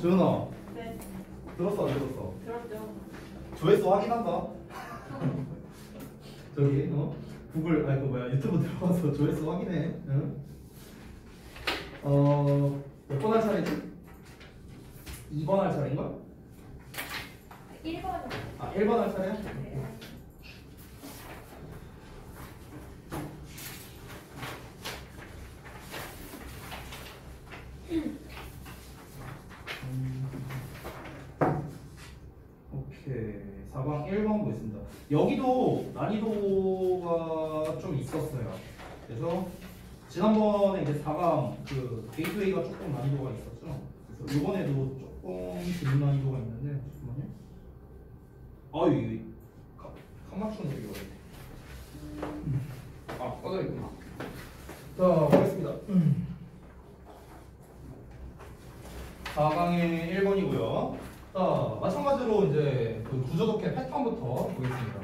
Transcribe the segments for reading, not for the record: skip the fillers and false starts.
조연아, 네. 들었어 안 들었어? 들었죠. 조회수 확인한다. 저기 구글 아니 그 뭐야 유튜브 들어가서 조회수 확인해. 응? 몇 번 할 차례지? 2번 할 차례인가? 1번. 아 1번 할 차례야? 네. 오케이 4방 1번 보겠습니다. 여기도 난이도가 좀 있었어요. 그래서 지난번에 이제 4강 그 게이트웨이가 조금 난이도가 있었죠. 그래서 이번에도 조금 긴 난이도가 있는데 잠깐만요. 아유 이게 칸 맞추는 게 어려워. 아 꺼져 있구나. 자 보겠습니다. 4강의 1번이고요. 자, 마찬가지로 이제 그 구조독해 패턴부터 보겠습니다.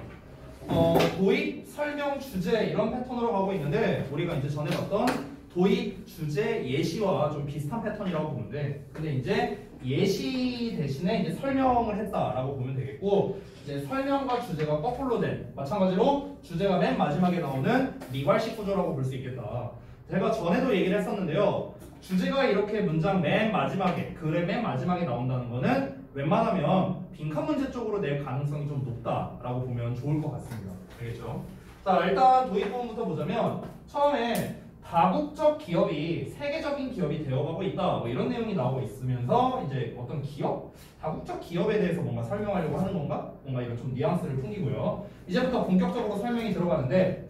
도입, 설명, 주제 이런 패턴으로 가고 있는데 우리가 이제 전에 봤던 도입, 주제, 예시와 좀 비슷한 패턴이라고 보면 돼. 근데 이제 예시 대신에 이제 설명을 했다라고 보면 되겠고 이제 설명과 주제가 거꾸로 된 마찬가지로 주제가 맨 마지막에 나오는 미괄식 구조라고 볼 수 있겠다. 제가 전에도 얘기를 했었는데요. 주제가 이렇게 문장 맨 마지막에 글의 맨 마지막에 나온다는 거는 웬만하면 빈칸 문제 쪽으로 낼 가능성이 좀 높다라고 보면 좋을 것 같습니다. 알겠죠? 자 일단 도입 부분부터 보자면 처음에 다국적 기업이 세계적인 기업이 되어가고 있다 뭐 이런 내용이 나오고 있으면서 이제 어떤 기업? 다국적 기업에 대해서 뭔가 설명하려고 하는 건가? 뭔가 이런 좀 뉘앙스를 풍기고요. 이제부터 본격적으로 설명이 들어가는데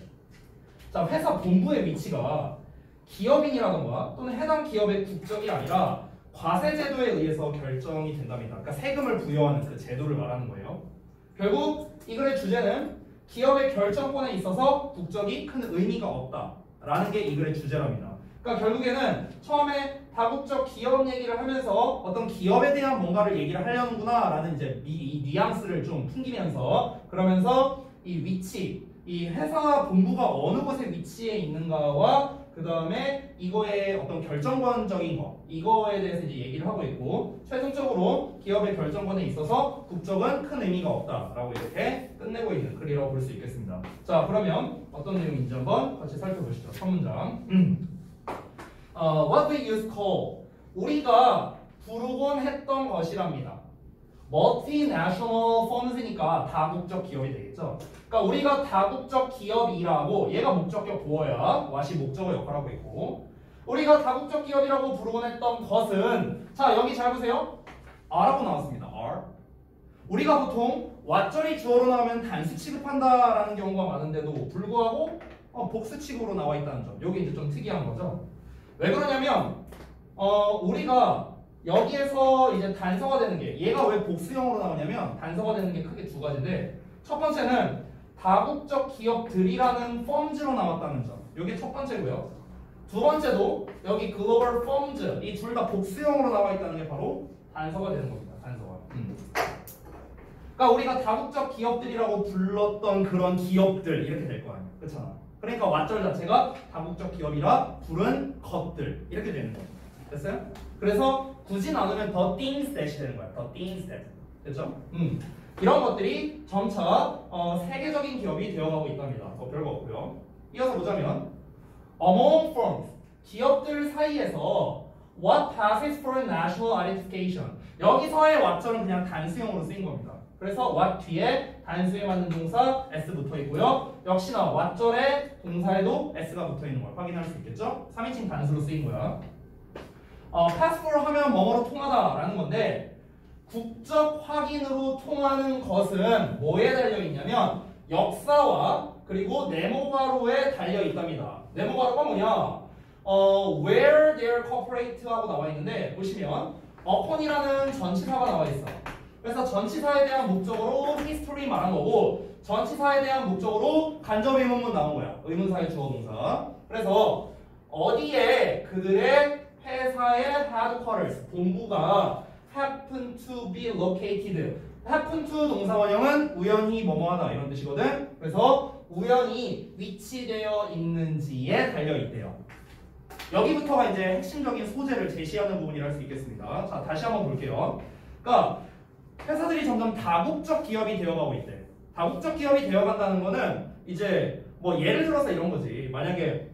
자 회사 본부의 위치가 기업인이라던가 또는 해당 기업의 국적이 아니라 과세 제도에 의해서 결정이 된답니다. 그러니까 세금을 부여하는 그 제도를 말하는 거예요. 결국 이 글의 주제는 기업의 결정권에 있어서 국적이 큰 의미가 없다라는 게 이 글의 주제랍니다. 그러니까 결국에는 처음에 다국적 기업 얘기를 하면서 어떤 기업에 대한 뭔가를 얘기를 하려는구나라는 이제 이 뉘앙스를 좀 풍기면서 그러면서 이 위치, 이 회사 본부가 어느 곳에 위치해 있는가와 그 다음에 이거의 어떤 결정권적인 거 이거에 대해서 이제 얘기를 하고 있고 최종적으로 기업의 결정권에 있어서 국적은 큰 의미가 없다라고 이렇게 끝내고 있는 글이라고 볼 수 있겠습니다. 자 그러면 어떤 내용인지 한번 같이 살펴보시죠. 첫 문장. What we use call 우리가 부르곤 했던 것이랍니다. multinational firms니까 다국적 기업이 되겠죠. 그러니까 우리가 다국적 기업이라고 얘가 목적격 보어야 what이 목적어 역할하고 있고 우리가 다국적 기업이라고 부르곤 했던 것은 자 여기 잘 보세요. R라고 나왔습니다. R. 우리가 보통 what절이 주어로 나오면 단수 취급한다라는 경우가 많은데도 불구하고 복수 취급으로 나와 있다는 점. 여기 이제 좀 특이한 거죠. 왜 그러냐면 우리가 여기에서 이제 단서가 되는 게 얘가 왜 복수형으로 나오냐면 단서가 되는 게 크게 두 가지인데 첫 번째는 다국적 기업들이라는 firms로 나왔다는 점. 이게 첫 번째고요. 두 번째도 여기 global firms 이 둘 다 복수형으로 나와 있다는 게 바로 단서가 되는 겁니다. 단서가. 그러니까 우리가 다국적 기업들이라고 불렀던 그런 기업들 이렇게 될 거 아니에요. 그렇잖아. 그러니까 왓절 자체가 다국적 기업이라 부른 것들 이렇게 되는 거예요. 됐어요? 그래서 굳이 나누면 the things that이 되는 거야. the things that. 됐죠? 이런 것들이 점차 세계적인 기업이 되어가고 있답니다. 별거 없고요. 이어서 보자면 among firms 기업들 사이에서 what passes for national identification 여기서의 what절은 그냥 단수형으로 쓰인 겁니다. 그래서 what 뒤에 단수에 맞는 동사 s 붙어 있고요. 역시나 what절에 동사에도 s가 붙어 있는 걸 확인할 수 있겠죠? 3인칭 단수로 쓰인 거야. pass for 하면 뭐뭐로 통하다라는 건데 국적 확인으로 통하는 것은 뭐에 달려 있냐면 역사와 그리고 네모가로에 달려 있답니다. 네모가로가 뭐냐? where their corporate 하고 나와 있는데 보시면 upon이라는 전치사가 나와 있어. 그래서 전치사에 대한 목적으로 history 말한 거고 전치사에 대한 목적으로 간접 의문문 나온 거야. 의문사의 주어 동사. 그래서 어디에 그들의 회사의 headquarters 본부가 happen to be located. happen to 동사원형은 우연히 뭐뭐하다 이런 뜻이거든. 그래서 우연히 위치되어 있는지에 달려 있대요. 여기부터가 이제 핵심적인 소재를 제시하는 부분이라 할 수 있겠습니다. 자, 다시 한번 볼게요. 그러니까 회사들이 점점 다국적 기업이 되어가고 있대. 다국적 기업이 되어간다는 거는 이제 뭐 예를 들어서 이런 거지. 만약에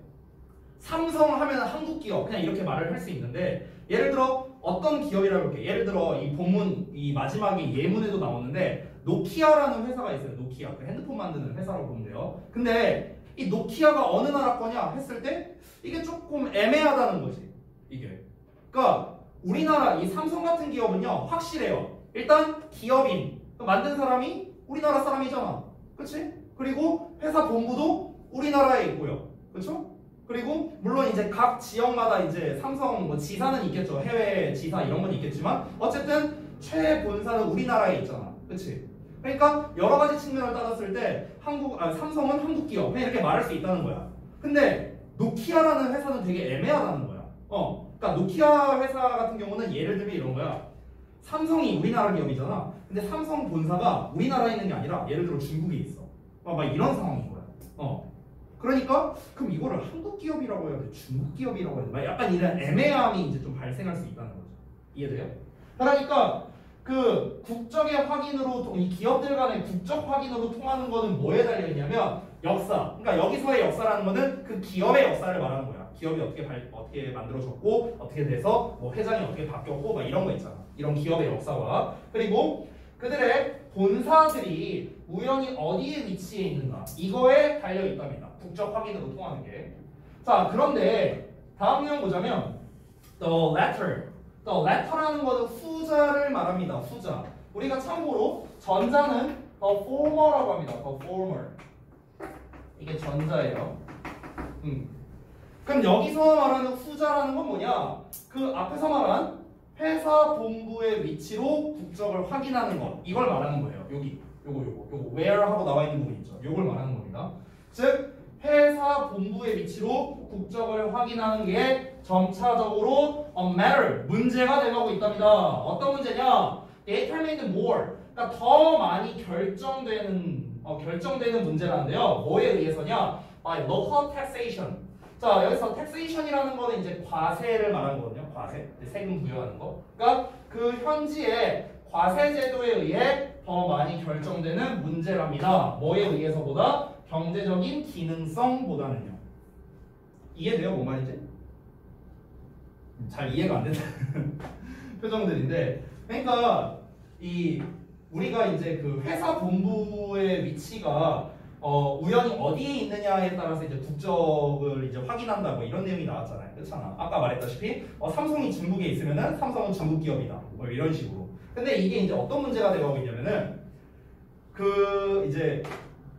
삼성 하면 한국 기업 그냥 이렇게 말을 할 수 있는데 예를 들어 어떤 기업이라고 할게. 예를 들어 이 본문 이 마지막에 예문에도 나오는데 노키아라는 회사가 있어요. 노키아. 그 핸드폰 만드는 회사라고 보면 돼요. 근데 이 노키아가 어느 나라 거냐 했을 때 이게 조금 애매하다는 거지. 이게. 그러니까 우리나라 이 삼성 같은 기업은요 확실해요. 일단 기업인 만든 사람이 우리나라 사람이잖아. 그렇지? 그리고 회사 본부도 우리나라에 있고요. 그렇죠? 그리고 물론 이제 각 지역마다 이제 삼성 뭐 지사는 있겠죠. 해외 지사 이런 건 있겠지만 어쨌든 최본사는 우리나라에 있잖아. 그렇지? 그러니까 여러 가지 측면을 따졌을 때 삼성은 한국 기업 그냥 이렇게 말할 수 있다는 거야. 근데 노키아라는 회사는 되게 애매하다는 거야. 그러니까 노키아 회사 같은 경우는 예를 들면 이런 거야. 삼성이 우리나라 기업이잖아. 근데 삼성 본사가 우리나라에 있는 게 아니라 예를 들어 중국에 있어. 막 이런 상황인 거야. 그러니까 그럼 이거를 한국 기업이라고 해야 돼? 중국 기업이라고 해야 돼? 막 약간 이런 애매함이 이제 좀 발생할 수 있다는 거죠. 이해돼요? 그러니까 그 국적의 확인으로 이 기업들 간의 국적 확인으로 통하는 거는 뭐에 달려 있냐면 역사. 그러니까 여기서의 역사라는 거는 그 기업의 역사를 말하는 거야. 기업이 어떻게 만들어졌고 어떻게 돼서 뭐 회장이 어떻게 바뀌었고 막 이런 거 있잖아. 이런 기업의 역사와 그리고 그들의 본사들이 우연히 어디에 위치해 있는가 이거에 달려 있답니다. 국적 확인으로 통하는 게. 자, 그런데 다음 내용 보자면 the letter라는 것은 후자를 말합니다. 후자. 우리가 참고로 전자는 the former라고 합니다. the former. 이게 전자예요. 그럼 여기서 말하는 후자라는 건 뭐냐? 그 앞에서 말한 회사 본부의 위치로 국적을 확인하는 것. 이걸 말하는 거예요. 여기. 요거 where 하고 나와 있는 부분 있죠. 요걸 말하는 겁니다. 즉 회사 본부의 위치로 국적을 확인하는 게 점차적으로 a matter, 문제가 돼가고 있답니다. 어떤 문제냐? determined more, 그러니까 더 많이 결정되는 문제라는데요. 뭐에 의해서냐? by local taxation. 자, 여기서 taxation이라는 거는 이제 과세를 말하는 거거든요. 과세, 세금 부여하는 거. 그러니까 그 현지의 과세 제도에 의해 더 많이 결정되는 문제랍니다. 뭐에 의해서보다? 경제적인 기능성보다는요. 이해돼요? 뭔 말인지? 잘 이해가 안 된다는 표정들인데, 그러니까 우리가 이제 그 회사 본부의 위치가 우연히 어디에 있느냐에 따라서 이제 국적을 이제 확인한다 뭐 이런 내용이 나왔잖아요. 그렇잖아. 아까 말했다시피 삼성이 중국에 있으면은 삼성은 중국 기업이다. 뭐 이런 식으로. 근데 이게 이제 어떤 문제가 되고 있냐면은 그 이제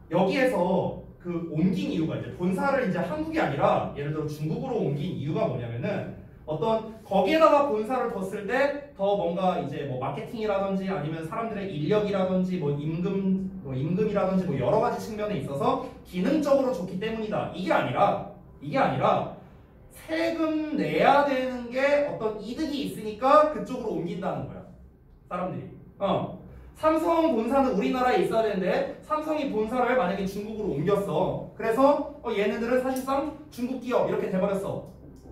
여기에서 그 옮긴 이유가 이제 본사를 이제 한국이 아니라 예를 들어 중국으로 옮긴 이유가 뭐냐면은 어떤 거기에다가 본사를 뒀을 때 더 뭔가 이제 뭐 마케팅이라든지 아니면 사람들의 인력이라든지 뭐 임금이라든지 뭐 여러 가지 측면에 있어서 기능적으로 좋기 때문이다. 이게 아니라 세금 내야 되는 게 어떤 이득이 있으니까 그쪽으로 옮긴다는 거야. 사람들이. 삼성 본사는 우리나라에 있어야 되는데 삼성이 본사를 만약에 중국으로 옮겼어. 그래서 얘네들은 사실상 중국 기업 이렇게 돼버렸어.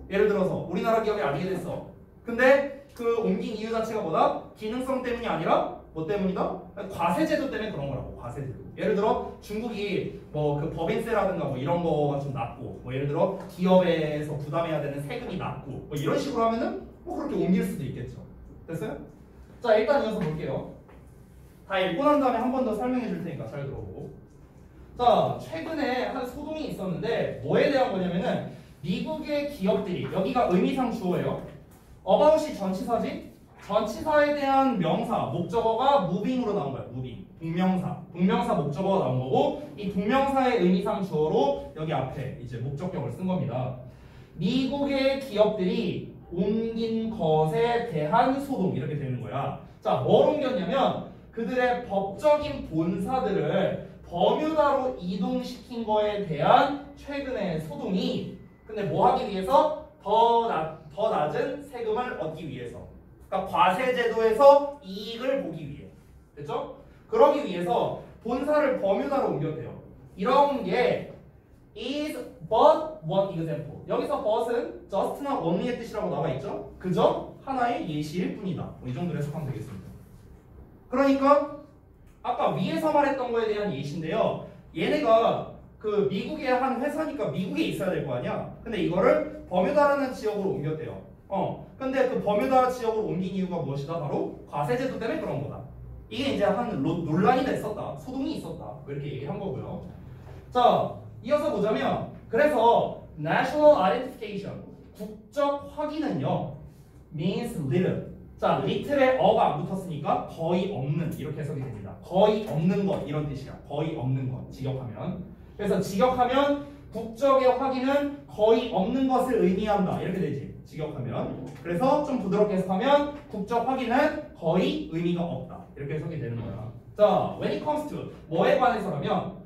예를 들어서 우리나라 기업이 아니게 됐어. 근데 그 옮긴 이유 자체가 뭐다? 기능성 때문이 아니라 뭐 때문이다? 과세제도 때문에 그런 거라고. 과세제도. 예를 들어 중국이 뭐 그 법인세라든가 뭐 이런 거가 좀 낮고 뭐 예를 들어 기업에서 부담해야 되는 세금이 낮고 뭐 이런 식으로 하면은 뭐 그렇게 옮길 수도 있겠죠. 됐어요? 자, 일단 이어서 볼게요. 다 읽고 난 다음에 한 번 더 설명해 줄 테니까 잘 들어보고. 자, 최근에 한 소동이 있었는데 뭐에 대한 거냐면은 미국의 기업들이, 여기가 의미상 주어예요. about이 전치사지? 전치사에 대한 명사, 목적어가 moving으로 나온 거야. moving. 동명사 목적어가 나온 거고 이 동명사의 의미상 주어로 여기 앞에 이제 목적격을 쓴 겁니다. 미국의 기업들이 옮긴 것에 대한 소동 이렇게 되는 거야. 자, 뭘 옮겼냐면 그들의 법적인 본사들을 버뮤다로 이동시킨 거에 대한 최근의 소동이 근데 뭐 하기 위해서? 더 낮은 세금을 얻기 위해서. 그러니까 과세제도에서 이익을 보기 위해. 됐죠? 그러기 위해서 본사를 버뮤다로 옮겼대요. 이런 게 is but one example. 여기서 but은 just나 only의 뜻이라고 나와 있죠? 그저 하나의 예시일 뿐이다. 뭐 이 정도로 해석하면 되겠습니다. 그러니까 아까 위에서 말했던 거에 대한 예시인데요. 얘네가 그 미국의 한 회사니까 미국에 있어야 될 거 아니야? 근데 이거를 버뮤다라는 지역으로 옮겼대요. 근데 그 버뮤다 지역으로 옮긴 이유가 무엇이다? 바로 과세제도 때문에 그런 거다. 이게 이제 한 논란이 됐었다. 소동이 있었다. 뭐 이렇게 얘기한 거고요. 자, 이어서 보자면 그래서 national identification 국적 확인은요 means little. 자, little에 어가 안 붙었으니까 거의 없는 이렇게 해석이 됩니다. 거의 없는 것 이런 뜻이야. 거의 없는 것 직역하면. 그래서 직역하면 국적의 확인은 거의 없는 것을 의미한다 이렇게 되지. 직역하면. 그래서 좀 부드럽게 해석하면 국적 확인은 거의 의미가 없다 이렇게 해석이 되는 거야. 자, when it comes to 뭐에 관해서라면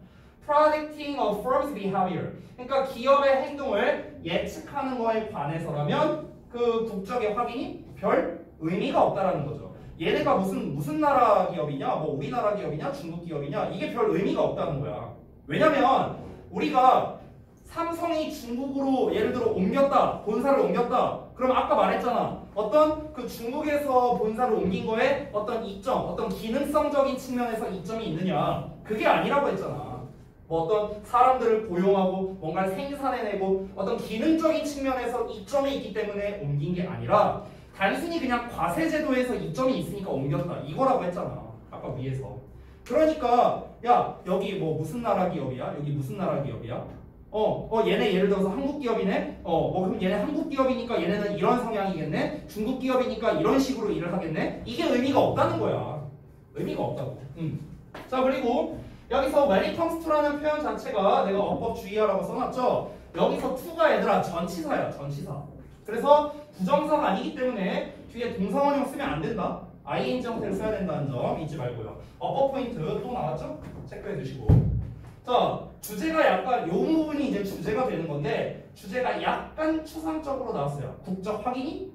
predicting a firm's behavior. 그러니까 기업의 행동을 예측하는 거에 관해서라면 그 국적의 확인이 별 의미가 없다라는 거죠. 얘네가 무슨 나라 기업이냐, 뭐 우리나라 기업이냐, 중국 기업이냐 이게 별 의미가 없다는 거야. 왜냐면 우리가 삼성이 중국으로 예를 들어 옮겼다, 본사를 옮겼다. 그럼 아까 말했잖아. 어떤 그 중국에서 본사를 옮긴 거에 어떤 이점, 어떤 기능성적인 측면에서 이점이 있느냐. 그게 아니라고 했잖아. 뭐 어떤 사람들을 고용하고 뭔가를 생산해내고 어떤 기능적인 측면에서 이점이 있기 때문에 옮긴 게 아니라 단순히 그냥 과세제도에서 이점이 있으니까 옮겼다. 이거라고 했잖아. 아까 위에서. 그러니까 야 여기 뭐 무슨 나라 기업이야? 여기 무슨 나라 기업이야? 얘네 예를 들어서 한국 기업이네? 뭐 그럼 얘네 한국 기업이니까 얘네는 이런 성향이겠네? 중국 기업이니까 이런 식으로 일을 하겠네? 이게 의미가 없다는 거야. 의미가 없다고. 자, 그리고 여기서 when it comes to라는 표현 자체가 내가 어법 주의하라고 써놨죠? 여기서 to가 얘들아 전치사야. 전치사. 그래서 부정사가 아니기 때문에 뒤에 동사원형 쓰면 안 된다. ing 형태를 써야 된다는 점 잊지 말고요. 어법 포인트 또 나왔죠? 체크해 주시고. 자, 주제가 약간 요 부분이 이제 주제가 되는 건데 주제가 약간 추상적으로 나왔어요. 국적 확인이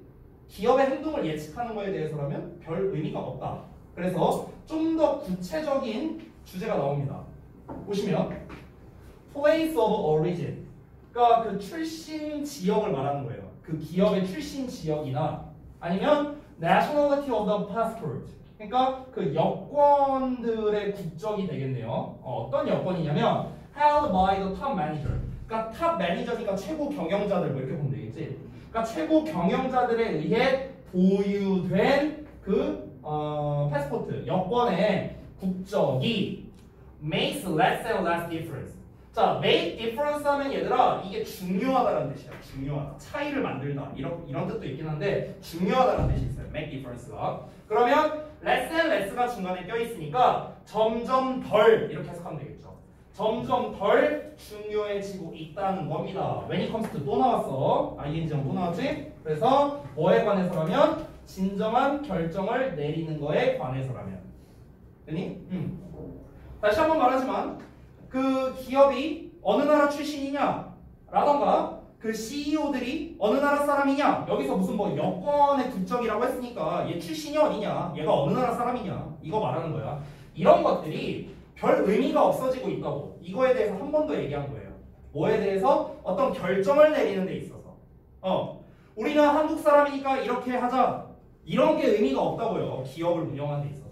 기업의 행동을 예측하는 거에 대해서라면 별 의미가 없다. 그래서 좀 더 구체적인 주제가 나옵니다. 보시면 place of origin. 그러니까 그 출신 지역을 말하는 거예요. 그 기업의 출신 지역이나 아니면 nationality of the passport. 그러니까 그 여권들의 국적이 되겠네요. 어떤 여권이냐면 held by the top manager. 그러니까 탑 매니저니까 최고 경영자들 뭐 이렇게 보면 되겠지. 그러니까 최고 경영자들에 의해 보유된 그 패스포트 여권의 국적이 makes less and less difference. 자, make difference 하면 얘들아 이게 중요하다는 뜻이야. 중요하다. 차이를 만들다. 이런 뜻도 있긴 한데 중요하다는 뜻이 있어요. make difference가. 그러면 less and less가 중간에 껴있으니까 점점 덜 이렇게 해석하면 되겠죠. 점점 덜 중요해지고 있다는 겁니다. when it comes to 또 나왔어. ing랑 또 나왔지? 그래서 뭐에 관해서라면 진정한 결정을 내리는 거에 관해서라면. 되니? 다시 한번 말하지만 그 기업이 어느 나라 출신이냐 라던가 그 CEO들이 어느 나라 사람이냐 여기서 무슨 뭐 여권의 국적이라고 했으니까 얘 출신이 어디냐 얘가 어느 나라 사람이냐 이거 말하는 거야. 이런 것들이 별 의미가 없어지고 있다고 이거에 대해서 한 번 더 얘기한 거예요. 뭐에 대해서 어떤 결정을 내리는 데 있어서 우리는 한국 사람이니까 이렇게 하자 이런 게 의미가 없다고요. 기업을 운영하는 데 있어서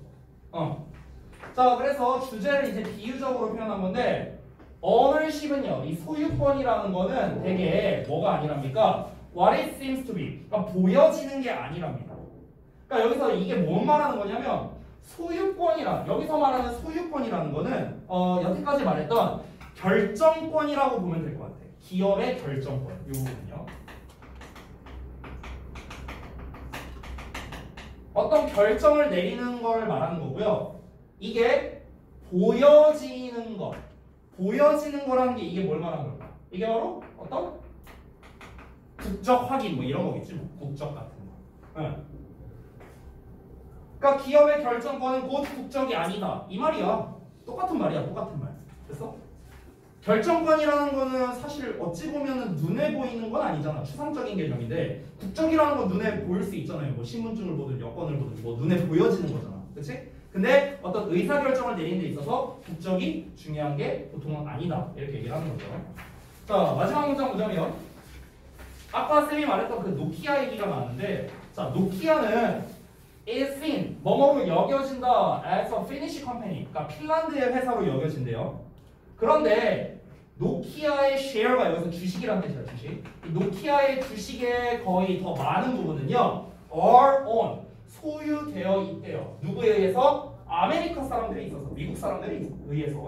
자, 그래서 주제를 이제 비유적으로 표현한 건데 ownership은요, 이 소유권이라는 거는 되게 뭐가 아니랍니까? What it seems to be. 그러니까 보여지는 게 아니랍니다. 그러니까 여기서 이게 뭔 말하는 거냐면 여기서 말하는 소유권이라는 거는 여태까지 말했던 결정권이라고 보면 될 것 같아요. 기업의 결정권. 이 부분은요. 어떤 결정을 내리는 걸 말하는 거고요. 이게 보여지는 것. 보여지는 거라는 게 이게 뭘 말하는 걸까? 이게 바로 어떤 국적 확인 뭐 이런 거겠지. 뭐. 국적 같은 거. 네. 그러니까 기업의 결정권은 곧 국적이 아니다. 이 말이야. 똑같은 말이야. 똑같은 말. 됐어? 결정권이라는 거는 사실 어찌 보면 눈에 보이는 건 아니잖아. 추상적인 개념인데 국적이라는 건 눈에 보일 수 있잖아요. 뭐 신분증을 보든 여권을 보든 뭐 눈에 보여지는 거잖아. 그치? 근데 어떤 의사결정을 내리는 데 있어서 국적이 중요한 게 보통은 아니다. 이렇게 얘기를 하는 거죠. 자, 마지막 문장 보자면 아까 쌤이 말했던 그 노키아 얘기가 나왔는데 자, 노키아는 is seen, 뭐뭐로 여겨진다 as a Finnish company, 그러니까 핀란드의 회사로 여겨진대요. 그런데 노키아의 share가 여기서 주식이라는 뜻이야, 주식. 이 노키아의 주식의 거의 더 많은 부분은요 are owned, 소유되어 있대요. 누구에 의해서? 아메리카 사람들에 있어서, 미국 사람들에 의해서,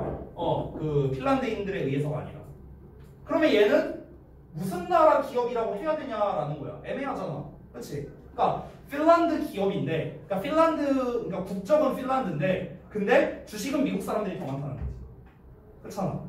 그 핀란드인들에 의해서가 아니라. 그러면 얘는 무슨 나라 기업이라고 해야 되냐라는 거야. 애매하잖아, 그렇지? 그러니까 핀란드 기업인데, 그러니까 국적은 핀란드인데, 근데 주식은 미국 사람들이 더 많다는 거지. 그렇잖아.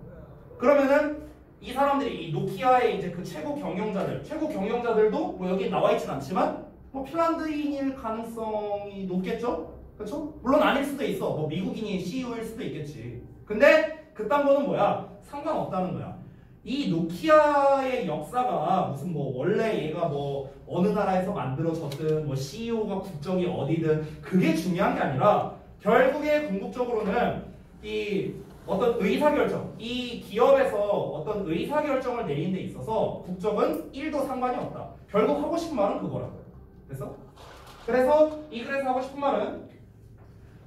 그러면은 이 사람들이 이 노키아의 이제 그 최고 경영자들도 뭐 여기 나와 있진 않지만 뭐 핀란드인일 가능성이 높겠죠? 그렇죠? 물론 아닐 수도 있어. 뭐 미국인이 CEO일 수도 있겠지. 근데 그딴 거는 뭐야? 상관없다는 거야. 이 노키아의 역사가 무슨 뭐 원래 얘가 뭐 어느 나라에서 만들어졌든 뭐 CEO가 국적이 어디든 그게 중요한 게 아니라 결국에 궁극적으로는 이 어떤 의사결정, 이 기업에서 어떤 의사결정을 내리는 데 있어서 국적은 1도 상관이 없다. 결국 하고 싶은 말은 그거라고요. 그래서 이 글에서 하고 싶은 말은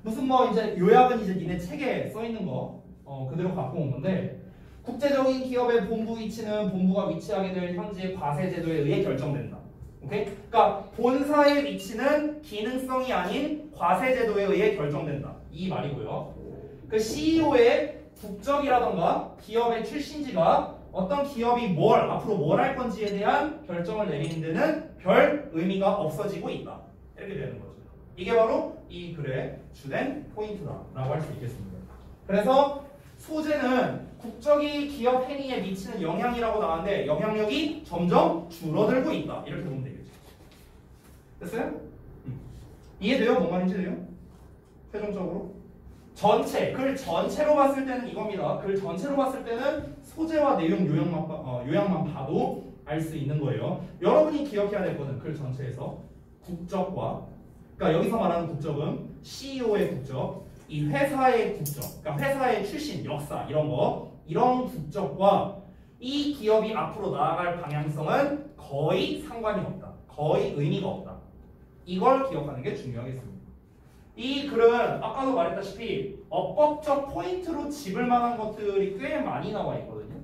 무슨 뭐 이제 요약은 이제 니네 책에 써 있는 거 그대로 갖고 온 건데 국제적인 기업의 본부 위치는 본부가 위치하게 될 현지의 과세 제도에 의해 결정된다. 오케이? 그러니까 본사의 위치는 기능성이 아닌 과세 제도에 의해 결정된다. 이 말이고요. 그 CEO의 국적이라던가 기업의 출신지가 어떤 기업이 앞으로 뭘 할 건지에 대한 결정을 내리는 데는 별 의미가 없어지고 있다. 이렇게 되는 거죠. 이게 바로 이 글의 주된 포인트다라고 할 수 있겠습니다. 그래서 소재는 국적이 기업 행위에 미치는 영향이라고 나왔는데 영향력이 점점 줄어들고 있다. 이렇게 보면 되겠죠. 됐어요? 이해돼요? 뭔 말인지 돼요? 최종적으로? 글 전체로 봤을 때는 이겁니다. 글 전체로 봤을 때는 소재와 내용 요약만 봐도 알 수 있는 거예요. 여러분이 기억해야 될 거는 글 전체에서 국적과, 그러니까 여기서 말하는 국적은 CEO의 국적, 이 회사의 국적, 그러니까 회사의 출신, 역사 이런 국적과 이 기업이 앞으로 나아갈 방향성은 거의 상관이 없다. 거의 의미가 없다. 이걸 기억하는 게 중요하겠습니다. 이 글은 아까도 말했다시피 어법적 포인트로 짚을 만한 것들이 꽤 많이 나와 있거든요.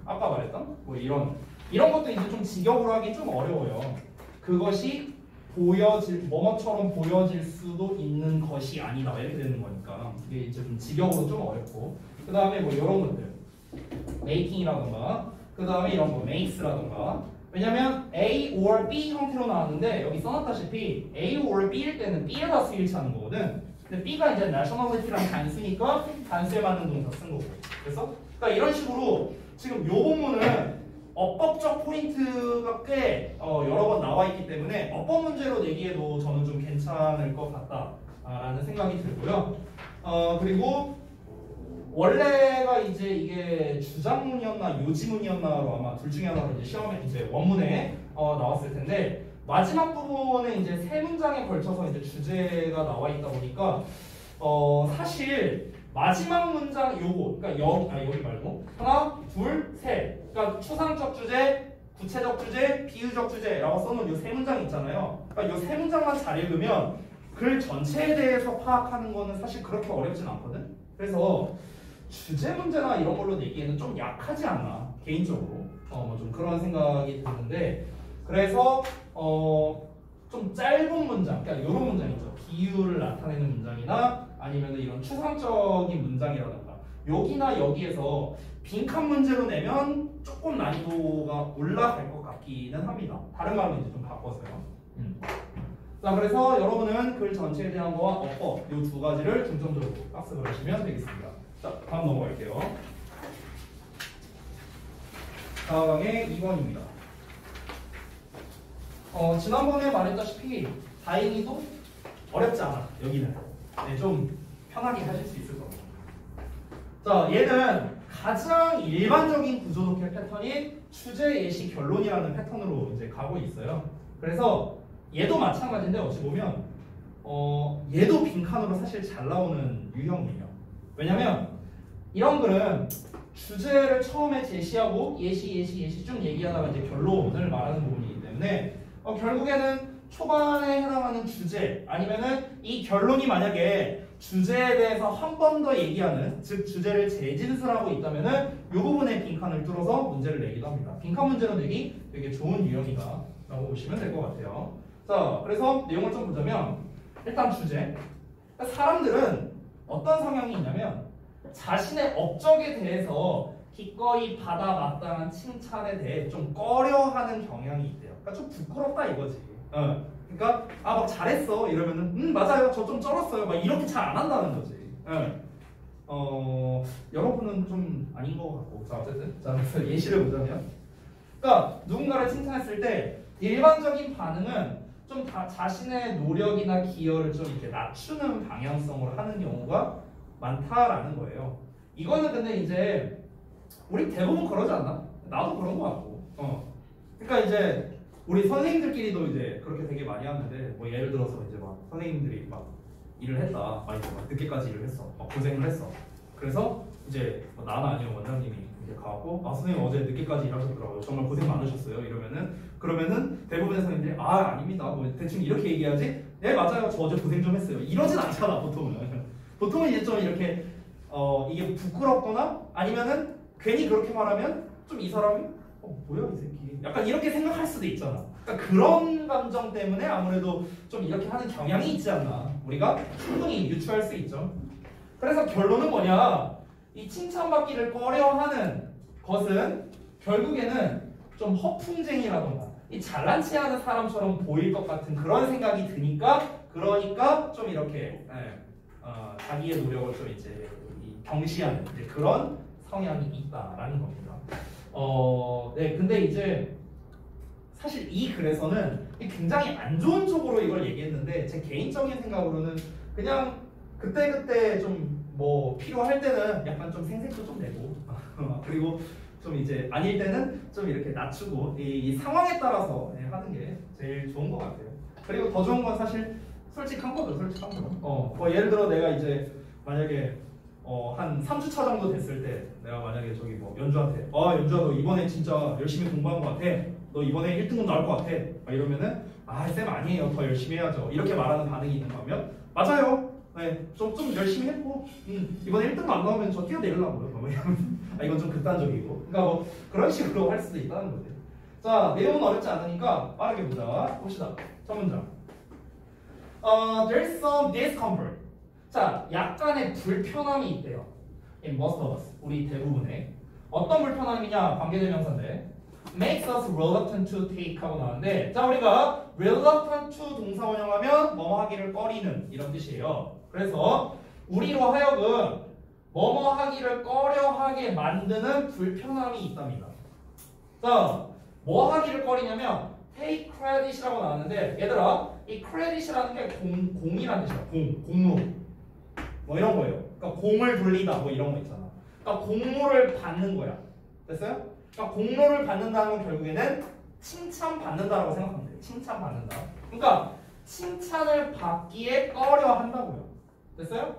아까 말했던 뭐 이런 것도 이제 좀 직역으로 하기 좀 어려워요. 그것이 뭐뭐처럼 보여질 수도 있는 것이 아니다 이렇게 되는 거니까 이게 이제 좀 직역으로 좀 어렵고, 그 다음에 뭐 이런 것들 making이라던가, 그 다음에 이런 거 makes라던가. 왜냐면 A or B 형태로 나왔는데 여기 써놨다시피 A or B일 때는 B에다 수일치하는 거거든. 근데 B가 이제 nationality랑 단수니까 단수에 맞는 동사 쓴 거고. 그러니까 이런 식으로 지금 요 본문은 어법적 포인트가 꽤 여러 번 나와 있기 때문에 어법 문제로 내기에도 저는 좀 괜찮을 것 같다라는 생각이 들고요. 그리고 원래가 이제 이게 주장문이었나 요지문이었나로 아마 둘 중에 하나로 이제 시험에 이제 원문에 나왔을 텐데 마지막 부분에 이제 세 문장에 걸쳐서 이제 주제가 나와 있다 보니까 사실 마지막 문장 요거, 그러니까 여기 말고 하나, 둘, 셋, 그러니까 추상적 주제, 구체적 주제, 비유적 주제라고 써놓은 요 세 문장 있잖아요. 그러니까 요 세 문장만 잘 읽으면 글 전체에 대해서 파악하는 거는 사실 그렇게 어렵진 않거든. 그래서 주제 문제나 이런 걸로 내기에는 좀 약하지 않나 개인적으로 뭐 좀 그런 생각이 드는데, 그래서 좀 짧은 문장, 그러니까 이런 문장 있죠. 비유를 나타내는 문장이나 아니면 이런 추상적인 문장이라던가 여기나 여기에서 빈칸 문제로 내면 조금 난이도가 올라갈 것 같기는 합니다. 다른 말로 이제 좀 바꿔서요. 자, 그래서 여러분은 글 전체에 대한 거와 어법 이 두 가지를 중점적으로 학습을 하시면 되겠습니다. 자, 다음 넘어갈게요. 다음에 2번입니다. 지난번에 말했다시피 다행히도 어렵지 않아. 여기는 네, 좀 편하게 하실 수 있을 겁니다. 자, 얘는 가장 일반적인 구조 독해 패턴인 주제, 예시, 결론이라는 패턴으로 이제 가고 있어요. 그래서 얘도 마찬가지인데 어찌 보면 얘도 빈칸으로 사실 잘 나오는 유형이에요. 왜냐면 이런 글은 주제를 처음에 제시하고 예시 쭉 얘기하다가 이제 결론을 말하는 부분이기 때문에 결국에는 초반에 해당하는 주제 아니면은 이 결론이 만약에 주제에 대해서 한 번 더 얘기하는 즉 주제를 재진술하고 있다면은 이 부분에 빈칸을 뚫어서 문제를 내기도 합니다. 빈칸 문제로 내기 되게 좋은 유형이다 라고 보시면 될 것 같아요. 자, 그래서 내용을 좀 보자면 일단 주제. 사람들은 어떤 성향이 있냐면 자신의 업적에 대해서 기꺼이 받아 마땅한 칭찬에 대해 좀 꺼려하는 경향이 있대요. 그러니까 좀 부끄럽다 이거지. 그러니까 막 잘했어 이러면은 맞아요 저 좀 쩔었어요 막 이렇게 잘 안 한다는 거지. 여러분은 좀 아닌 것 같고 자 어쨌든 자 그래서 예시를 보자면 그러니까 누군가를 칭찬했을 때 일반적인 반응은 좀 자신의 노력이나 기여를 좀 이렇게 낮추는 방향성으로 하는 경우가 많다라는 거예요. 이거는 근데 이제 우리 대부분 그러지 않나? 나도 그런 것 같고. 그러니까 이제 우리 선생님들끼리도 이제 그렇게 되게 많이 하는데 뭐 예를 들어서 이제 막 선생님들이 막 일을 했다, 막 늦게까지 일을 했어, 막 고생을 했어. 그래서 이제 뭐 나는 아니면 원장님이 이제 가고 선생님 어제 늦게까지 일하셨더라고요. 정말 고생 많으셨어요. 그러면은 대부분의 선생님들이 아닙니다. 뭐 대충 이렇게 얘기하지. 네 맞아요. 저 어제 고생 좀 했어요. 이러진 않잖아 보통은 이제 좀 이렇게 이게 부끄럽거나 아니면은 괜히 그렇게 말하면 좀 이 사람이 뭐야 이 새끼 약간 이렇게 생각할 수도 있잖아. 그러니까 그런 감정 때문에 아무래도 좀 이렇게 하는 경향이 있지 않나 우리가 충분히 유추할 수 있죠. 그래서 결론은 뭐냐, 이 칭찬받기를 꺼려하는 것은 결국에는 좀 허풍쟁이라던가 이 잘난 체하는 사람처럼 보일 것 같은 그런 생각이 드니까 그러니까 좀 이렇게 자기의 노력을 좀 이제 경시하는 이제 그런 성향이 있다라는 겁니다. 네, 근데 이제 사실 이 글에서는 굉장히 안 좋은 쪽으로 이걸 얘기했는데 제 개인적인 생각으로는 그냥 그때 좀 뭐 필요할 때는 약간 좀 생색도 좀 내고 그리고 좀 이제 아닐 때는 좀 이렇게 낮추고 이 상황에 따라서 하는 게 제일 좋은 것 같아요. 그리고 더 좋은 건 사실 솔직한 거죠. 뭐 예를 들어 내가 이제 만약에 한 3주차 정도 됐을 때 내가 만약에 저기 뭐 연주한테 연주야 너 이번에 진짜 열심히 공부한 것 같아. 너 이번에 1등급 나올 것 같아. 막 이러면은 쌤 아니에요. 더 열심히 해야죠. 이렇게 말하는 반응이 있는 거면 맞아요. 네, 좀 열심히 했고 이번에 1등급 안 나오면 저 뛰어내리려고요. 뭐 이러면 이건 좀 극단적이고 그러니까 뭐 그런 식으로 할 수도 있다는 거지. 자, 내용은 어렵지 않으니까 빠르게 보자. 봅시다. 첫 문장. There's some discomfort. 자, 약간의 불편함이 있대요. In most of us. 우리 대부분의. 어떤 불편함이냐? 관계대명사인데 makes us reluctant to take 하고 나왔는데 자, 우리가 reluctant to 동사 원형하면 뭐뭐 하기를 꺼리는 이런 뜻이에요. 그래서 우리로 하여금 뭐뭐 하기를 꺼려하게 만드는 불편함이 있답니다. 자, 뭐 하기를 꺼리냐면 take credit이라고 나왔는데 얘들아 이 credit이라는 게 공이라는 뜻이야. 공로 뭐 이런 거예요. 그러니까 공을 돌리다 뭐 이런 거 있잖아. 그러니까 공로를 받는 거야. 됐어요? 그러니까 공로를 받는다는 건 결국에는 칭찬받는다라고 생각하면 돼요. 칭찬받는다. 그러니까 칭찬을 받기에 꺼려한다고요. 됐어요?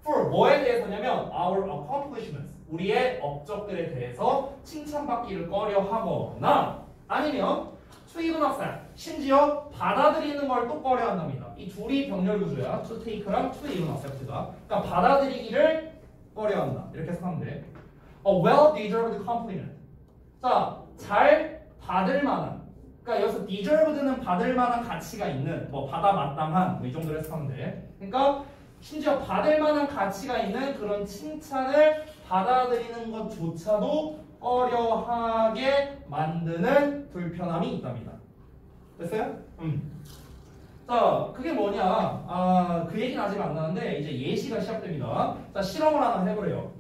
For 뭐에 대해서냐면 our accomplishments 우리의 업적들에 대해서 칭찬받기를 꺼려하거나 아니면 to even accept 심지어 받아들이는 걸 또 꺼려한답니다. 이 둘이 병렬 구조야. to take랑 to even accept가. 그러니까 받아들이기를 꺼려한다. 이렇게 해석하면 돼. A well-deserved compliment. 자, 잘 받을 만한. 그러니까 여기서 deserved는 받을 만한 가치가 있는, 뭐 받아 마땅한, 뭐 이 정도로 해석하면 돼. 그러니까 심지어 받을 만한 가치가 있는 그런 칭찬을 받아들이는 것조차도 꺼려하게 만드는 불편함이 있답니다. 됐어요? 자, 그게 뭐냐? 그 얘기는 아직 안 나왔는데 이제 예시가 시작됩니다. 자, 실험을 하나 해보래요.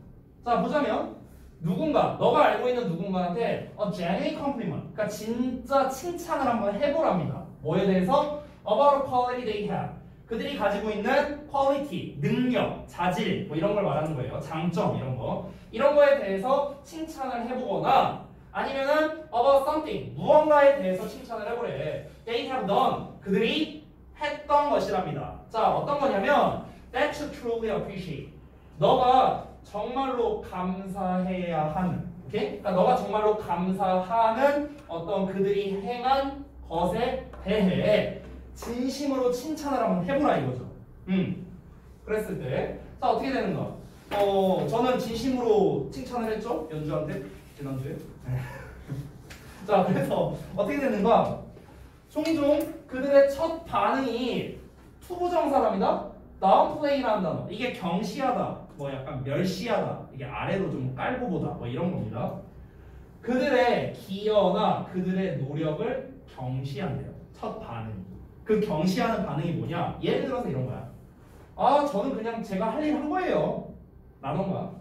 자, 보자면 너가 알고 있는 누군가한테 genuine compliment, 그러니까 진짜 칭찬을 한번 해보랍니다. 뭐에 대해서? About a quality they have. 그들이 가지고 있는 quality, 능력, 자질 뭐 이런 걸 말하는 거예요. 장점 이런 거에 대해서 칭찬을 해보거나 아니면은 about something, 무언가에 대해서 칭찬을 해보래. They have done, 그들이 했던 것이랍니다. 자, 어떤 거냐면 that you truly appreciate. 너가 정말로 감사해야 하는, 오케이? 그러니까 너가 정말로 감사하는 어떤 그들이 행한 것에 대해 진심으로 칭찬을 한번 해보라 이거죠. 그랬을 때, 자 어떻게 되는가? 저는 진심으로 칭찬을 했죠, 연주한테 지난주에. 자 그래서 어떻게 되는가? 종종 그들의 첫 반응이 투부정사랍니다. 다운 플레이라는 단어. 이게 경시하다, 뭐 약간 멸시하다, 이게 아래로 좀 깔고 보다, 뭐 이런 겁니다. 그들의 기여나 그들의 노력을 경시한대요. 첫 반응이. 그 경시하는 반응이 뭐냐? 예를 들어서 이런 거야. 아, 저는 그냥 제가 할 일 한 거예요. 라던가.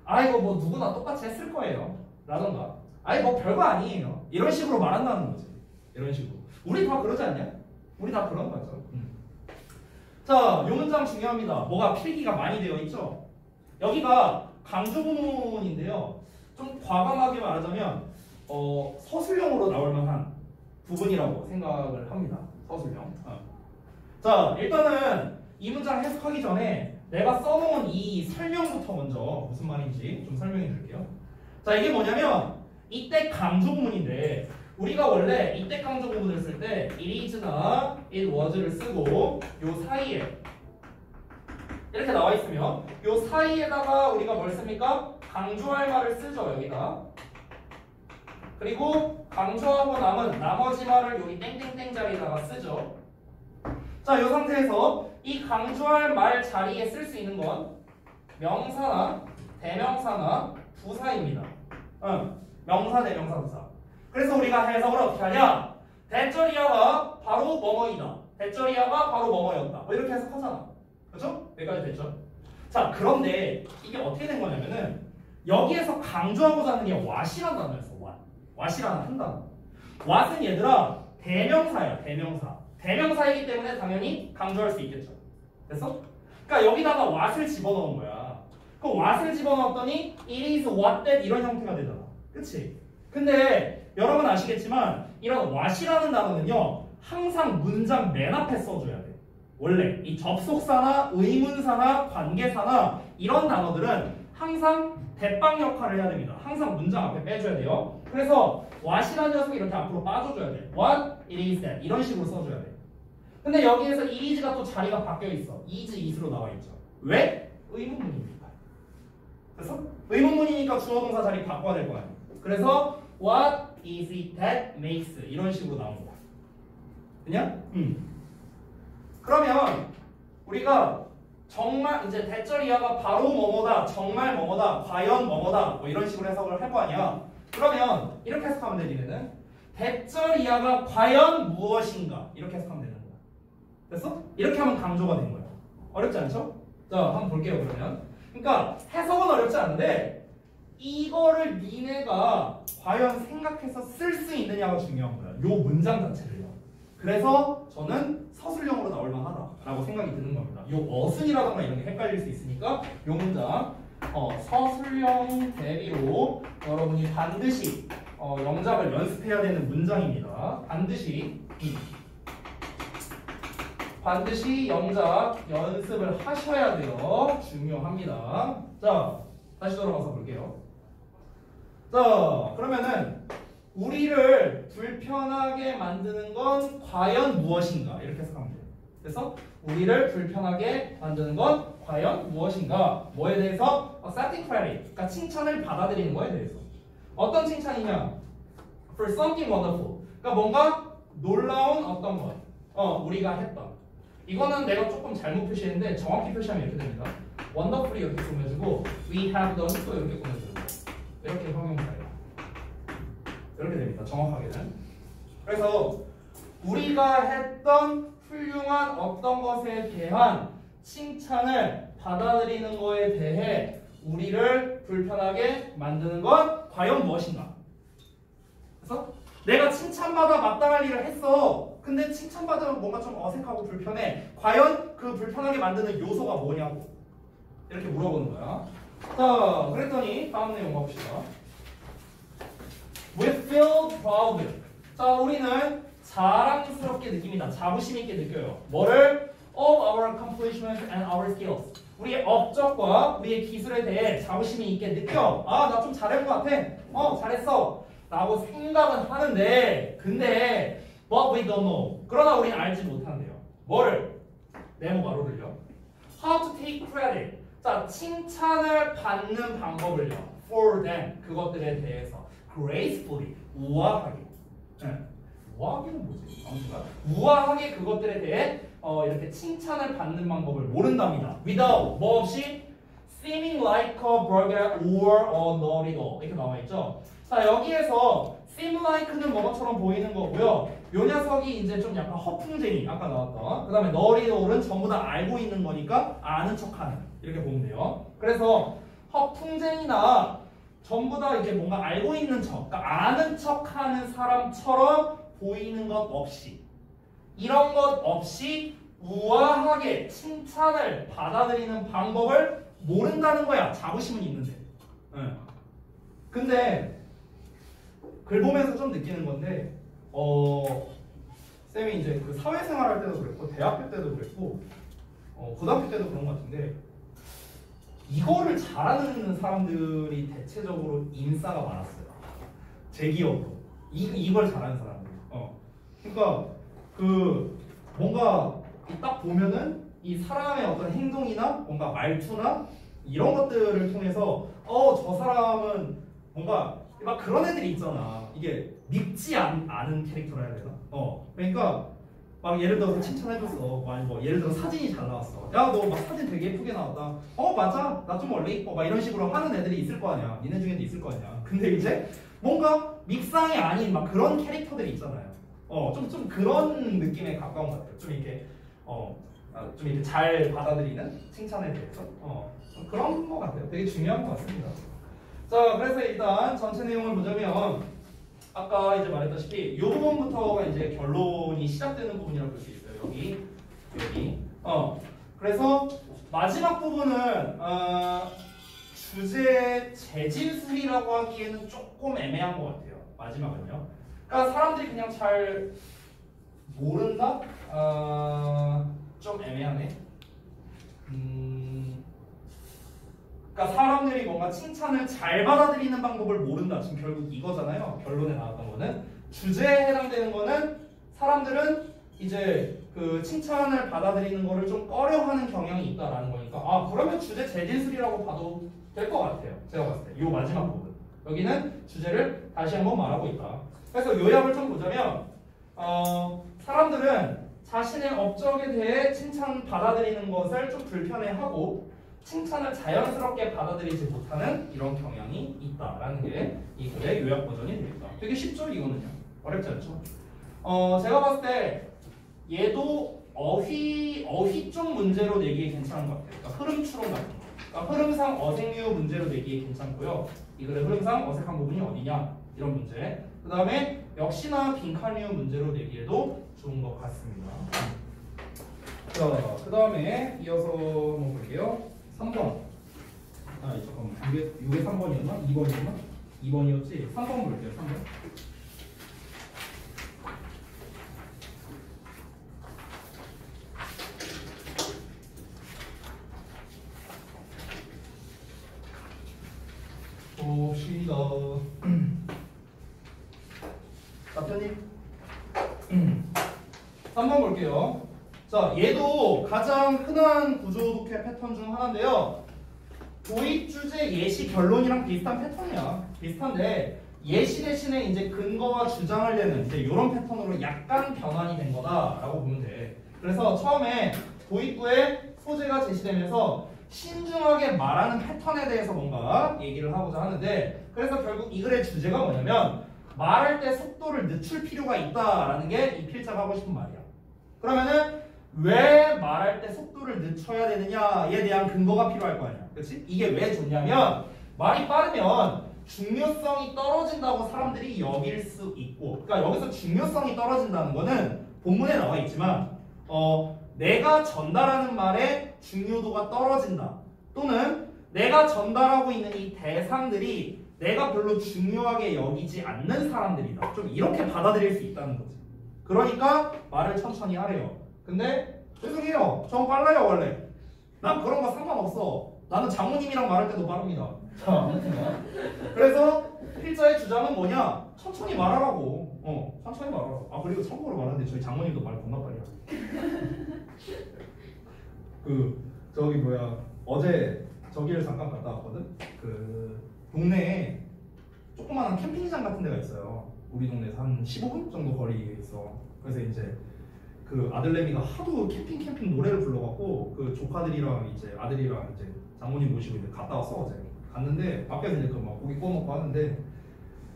아, 이거 뭐 누구나 똑같이 했을 거예요. 라던가. 아니, 뭐 별거 아니에요. 이런 식으로 말한다는 거지. 이런 식으로. 우리 다 그러지 않냐? 우리 다 그런 거죠. 자, 요 문장 중요합니다. 뭐가 필기가 많이 되어 있죠? 여기가 강조 부문인데요. 좀 과감하게 말하자면 서술형으로 나올 만한 부분이라고 생각을 합니다. 서술형. 자, 일단은 이 문장 해석하기 전에 내가 써놓은 이 설명부터 먼저 무슨 말인지 좀 설명해 드릴게요. 자, 이게 뭐냐면 이때 강조 부문인데 우리가 원래 이때 강조 부분을 쓸 때 it is나 it was를 쓰고 요 사이에 이렇게 나와 있으면 요 사이에다가 우리가 뭘 씁니까? 강조할 말을 쓰죠, 여기다. 그리고 강조하고 남은 나머지 말을 여기 땡땡땡 자리에다가 쓰죠. 자, 요 상태에서 이 강조할 말 자리에 쓸 수 있는 건 명사나 대명사나 부사입니다. 명사, 대명사, 부사. 그래서 우리가 해석을 어떻게 하냐? 대절이야가 바로 뭐뭐이다. 대절이야가 바로 뭐뭐였다. 뭐 이렇게 해석하잖아. 그렇죠? 여기까지 됐죠? 자, 그런데 이게 어떻게 된 거냐면은 여기에서 강조하고자 하는 게 what이라는 단어였어. what이라는 한 단어. what은 얘들아 대명사야. 대명사. 대명사이기 때문에 당연히 강조할 수 있겠죠. 됐어? 그러니까 여기다가 what을 집어넣은 거야. 그 what을 집어넣었더니 it is what that 이런 형태가 되잖아. 그치? 근데 여러분 아시겠지만 이런 what이라는 단어는요 항상 문장 맨 앞에 써줘야 돼. 원래 이 접속사나 의문사나 관계사나 이런 단어들은 항상 대빵 역할을 해야 됩니다. 항상 문장 앞에 빼줘야 돼요. 그래서 what이라는 녀석이 이렇게 앞으로 빠져줘야 돼. What, it is that 이런 식으로 써줘야 돼. 근데 여기에서 it is가 또 자리가 바뀌어 있어. is, is로 나와 있죠. 왜? 의문문이니까. 그래서 의문문이니까 주어 동사 자리 바꿔야 될 거 아니야. 그래서 what is it that makes 이런 식으로 나온 거야. 그냥? 그러면 우리가 정말 이제 대절이야가 바로 뭐뭐다, 정말 뭐뭐다, 과연 뭐뭐다 뭐 이런 식으로 해석을 할 거 아니야. 그러면 이렇게 해석하면 돼. 니네는 대절이야가 과연 무엇인가 이렇게 해석하면 되는 거야. 됐어? 이렇게 하면 강조가 된 거야. 어렵지 않죠? 자, 한번 볼게요. 그러면 그러니까 해석은 어렵지 않은데 이거를 니네가 과연 생각해서 쓸 수 있느냐가 중요한 거야. 요 문장 자체를요. 그래서 저는 서술형으로 나올 만하다라고 생각이 드는 겁니다. 요 어순이라던가 이런 게 헷갈릴 수 있으니까 요 문장 서술형 대비로 여러분이 반드시 영작을 연습해야 되는 문장입니다. 반드시 영작 연습을 하셔야 돼요. 중요합니다. 자, 다시 돌아가서 볼게요. 자, 그러면은 우리를 불편하게 만드는 건 과연 무엇인가? 이렇게 해석하면 돼요. 그래서 우리를 불편하게 만드는 건 과연 무엇인가? 뭐에 대해서? accepting credit. 그러니까 칭찬을 받아들이는 거에 대해서. 어떤 칭찬이냐? For something wonderful. 그러니까 뭔가 놀라운 어떤 것. 우리가 했던. 이거는 내가 조금 잘못 표시했는데 정확히 표시하면 이렇게 됩니다. wonderfully 이렇게 꾸며주고 we have done 또 이렇게 꾸며주는 거예요. 이렇게 형용사예요. 이렇게 됩니다. 정확하게는. 그래서 우리가 했던 훌륭한 어떤 것에 대한 칭찬을 받아들이는 거에 대해 우리를 불편하게 만드는 건 과연 무엇인가? 그래서 내가 칭찬받아 마땅할 일을 했어. 근데 칭찬받으면 뭔가 좀 어색하고 불편해. 과연 그 불편하게 만드는 요소가 뭐냐고 이렇게 물어보는 거야. 자, 그랬더니 다음 내용 가봅시다. We feel proud. 자, 우리는 자랑스럽게 느낍니다. 자부심 있게 느껴요. 뭐를? Of our accomplishments and our skills. 우리의 업적과 우리의 기술에 대해 자부심이 있게 느껴. 아, 나 좀 잘한 것 같아. 잘했어. 라고 생각은 하는데, 근데 but we don't know. 그러나 우리는 알지 못한대요. 뭐를? 네모 가로를요. How to take credit. 자, 칭찬을 받는 방법을요. For them. 그것들에 대해서 gracefully. 우아하게. 네. 우아하게는 뭐지? 우아하게 그것들에 대해 이렇게 칭찬을 받는 방법을 모른답니다. Without. 뭐 없이 seeming like a burger or a know-it-all. 이렇게 나와있죠. 자, 여기에서 seem like는 뭐처럼 보이는 거고요. 요 녀석이 이제 좀 약간 허풍쟁이, 아까 나왔던. 그 다음에 know-it-all은 전부 다 알고 있는 거니까 아는 척하는. 이렇게 보면 돼요. 그래서 허풍쟁이나 전부 다 이제 뭔가 알고 있는 척, 그러니까 아는 척하는 사람처럼 보이는 것 없이, 이런 것 없이 우아하게 칭찬을 받아들이는 방법을 모른다는 거야. 자부심은 있는데. 근데 글 보면서 좀 느끼는 건데, 쌤이 이제 그 사회생활 할 때도 그랬고, 대학교 때도 그랬고, 고등학교 때도 그런 것 같은데, 이거를 잘하는 사람들이 대체적으로 인싸가 많았어요. 제 기억으로. 이걸 잘하는 사람들. 그러니까 그 뭔가 딱 보면은 이 사람의 어떤 행동이나 뭔가 말투나 이런 것들을 통해서 저 사람은 뭔가 막 그런 애들이 있잖아. 이게 믿지 않은 캐릭터라 해야 되나? 그러니까 막 예를 들어서 칭찬해줬어. 아니 뭐 예를 들어 사진이 잘 나왔어. 야, 너 막 사진 되게 예쁘게 나왔다. 맞아. 나 좀 원래 이뻐. 막 이런 식으로 하는 애들이 있을 거 아니야. 니네 중에도 있을 거 아니야. 근데 이제 뭔가 밉상이 아닌 막 그런 캐릭터들이 있잖아요. 좀 그런 느낌에 가까운 것 같아요. 좀 이렇게 좀 이렇게 잘 받아들이는 칭찬에 대해서 좀 그런 것 같아요. 되게 중요한 것 같습니다. 자, 그래서 일단 전체 내용을 보자면 아까 이제 말했다시피 이 부분부터가 이제 결론이 시작되는 부분이라고 볼 수 있어요. 여기. 그래서 마지막 부분은 주제 재진술이라고 하기에는 조금 애매한 것 같아요. 마지막은요. 그러니까 사람들이 그냥 잘 모른다? 좀 애매하네. 그러니까 사람들이 뭔가 칭찬을 잘 받아들이는 방법을 모른다. 지금 결국 이거잖아요. 결론에 나왔던 거는 주제에 해당되는 거는 사람들은 이제 그 칭찬을 받아들이는 거를 좀 꺼려하는 경향이 있다라는 거니까 그러면 주제 재진술이라고 봐도 될 것 같아요. 제가 봤을 때 이 마지막 부분 여기는 주제를 다시 한번 말하고 있다. 그래서 요약을 좀 보자면 사람들은 자신의 업적에 대해 칭찬 받아들이는 것을 좀 불편해하고 칭찬을 자연스럽게 받아들이지 못하는 이런 경향이 있다라는 게 이 글의 요약 버전이 됩니다. 되게 쉽죠 이거는요. 어렵지 않죠. 제가 봤을 때 얘도 어휘 쪽 문제로 내기에 괜찮은 것 같아요. 그러니까 흐름 추론 같은 거. 그러니까 흐름상 어색류 문제로 내기에 괜찮고요. 이 글의 흐름상 어색한 부분이 어디냐 이런 문제. 그 다음에 역시나 빈칸류 문제로 내기에도 좋은 것 같습니다. 자, 그 다음에 이어서 한번 볼게요. 3번. 잠깐만. 이게 3번이었나? 2번이었나? 2번이었지? 3번 볼게요. 3번. 봅시다. 자, 편집. 3번 볼게요. 자, 얘도 가장 흔한 구조 독해 패턴 중 하나인데요. 도입 주제 예시 결론이랑 비슷한 패턴이야. 비슷한데 예시 대신에 이제 근거와 주장을 내는 이제 이런 패턴으로 약간 변환이 된 거다라고 보면 돼. 그래서 처음에 도입부에 소재가 제시되면서 신중하게 말하는 패턴에 대해서 뭔가 얘기를 하고자 하는데, 그래서 결국 이 글의 주제가 뭐냐면 말할 때 속도를 늦출 필요가 있다라는 게 이 필자가 하고 싶은 말이야. 그러면은 왜 말할 때 속도를 늦춰야 되느냐에 대한 근거가 필요할 거 아니야. 그렇지? 이게 왜 좋냐면 말이 빠르면 중요성이 떨어진다고 사람들이 여길 수 있고, 그러니까 여기서 중요성이 떨어진다는 거는 본문에 나와 있지만 내가 전달하는 말의 중요도가 떨어진다, 또는 내가 전달하고 있는 이 대상들이 내가 별로 중요하게 여기지 않는 사람들이다, 좀 이렇게 받아들일 수 있다는 거지. 그러니까 말을 천천히 하래요. 근데 죄송해요. 전 빨라요 원래. 난 그런 거 상관없어. 나는 장모님이랑 말할 때도 빠릅니다. 자, 아무튼요. 그래서 필자의 주장은 뭐냐? 천천히 말하라고. 천천히 말하라고. 아 그리고 참고로 말하는데 저희 장모님도 말 겁나 빨리 하세요. 저기 뭐야 어제 저기를 잠깐 갔다 왔거든. 그 동네에 조그마한 캠핑장 같은 데가 있어요. 우리 동네에서 한 15분 정도 거리에 있어. 그래서 이제 그 아들내미가 하도 캠핑 노래를 불러갖고 그 조카들이랑 이제 아들이랑 이제 장모님 모시고 이제 갔다 왔어. 어제 갔는데 밖에서 이제 그 막 고기 구워 먹고 하는데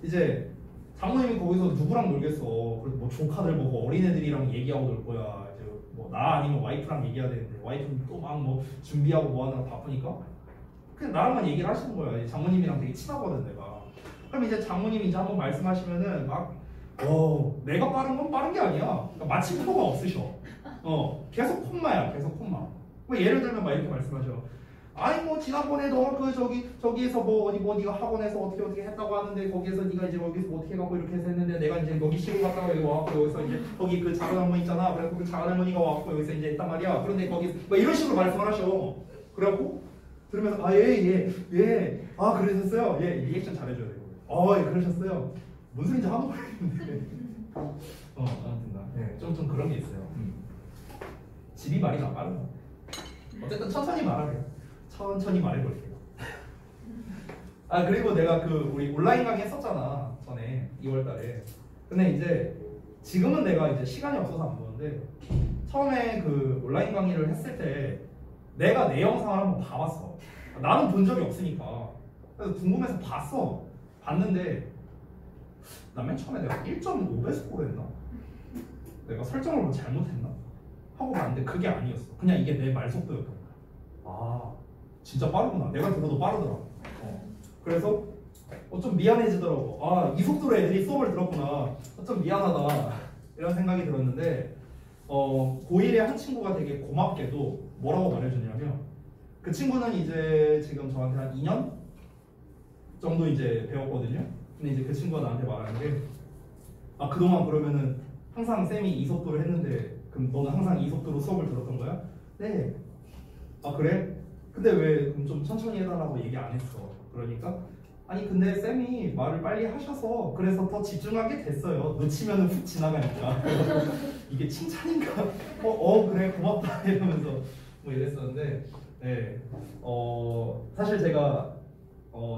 이제 장모님이 거기서 누구랑 놀겠어. 그래서 뭐 조카들 보고 어린애들이랑 얘기하고 놀 거야. 이제 뭐 나 아니면 와이프랑 얘기해야 되는데 와이프는 또 막 뭐 준비하고 뭐 하느라 바쁘니까 그냥 나랑만 얘기를 하시는 거야. 장모님이랑 되게 친하거든 내가. 그럼 이제 장모님이 이제 한번 말씀하시면은 막 내가 빠른 건 빠른 게 아니야. 그러니까 마침표가 없으셔. 계속 콤마야. 계속 콤마. 뭐 예를 들면 막 이렇게 말씀하셔. 아니 뭐 지난번에 너 그 저기에서 뭐 어디 뭐 네가 학원에서 어떻게 했다고 하는데 거기에서 네가 이제 거기서 뭐 어떻게 해갖고 이렇게 해서 했는데 내가 이제 여기 시골 갔다가 여기 와갖고 여기서 이제 거기 그 작은 할머니 있잖아. 그래서 그 작은 할머니가 와갖고 여기서 이제 했단 말이야. 그런데 거기 뭐 이런 식으로 말씀을 하셔. 그래갖고 들으면서 아 그러셨어요. 예 리액션 잘해줘야 되고. 예 그러셨어요. 뭔 소리인지 하나도 모르겠는데. 아무튼 좀 그런 게 있어요. 집이 말이 나 빠르다. 어쨌든 천천히 말하래요. 천천히 말해볼게요. 아 그리고 내가 그 우리 온라인 강의 했었잖아 전에 2월달에. 근데 이제 지금은 내가 이제 시간이 없어서 안 보는데 처음에 그 온라인 강의를 했을 때 내가 내 영상을 한번 봐봤어. 나는 본 적이 없으니까. 그래서 궁금해서 봤는데 나 맨 처음에 내가 1.5배속으로 했나? 내가 설정을 뭐 잘못했나? 하고 봤는데 그게 아니었어. 그냥 이게 내 말 속도였던 거야. 아 진짜 빠르구나. 내가 들어도 빠르더라. 그래서 좀 미안해지더라고. 아 이 속도로 애들이 수업을 들었구나. 좀 미안하다 이런 생각이 들었는데 고1의 한 친구가 되게 고맙게도 뭐라고 말해줬냐면 그 친구는 이제 지금 저한테 한 2년 정도 이제 배웠거든요. 근데 이제 그 친구가 나한테 말하는 게 그동안 그러면은 항상 쌤이 이 속도로 했는데 그럼 너는 항상 이 속도로 수업을 들었던 거야? 네. 아 그래? 근데 왜 그럼 좀 천천히 해달라고 얘기 안 했어? 그러니까 아니 근데 쌤이 말을 빨리 하셔서 그래서 더 집중하게 됐어요. 놓치면은 훅 지나가니까. 이게 칭찬인가? 그래 고맙다 이러면서 뭐 이랬었는데 사실 제가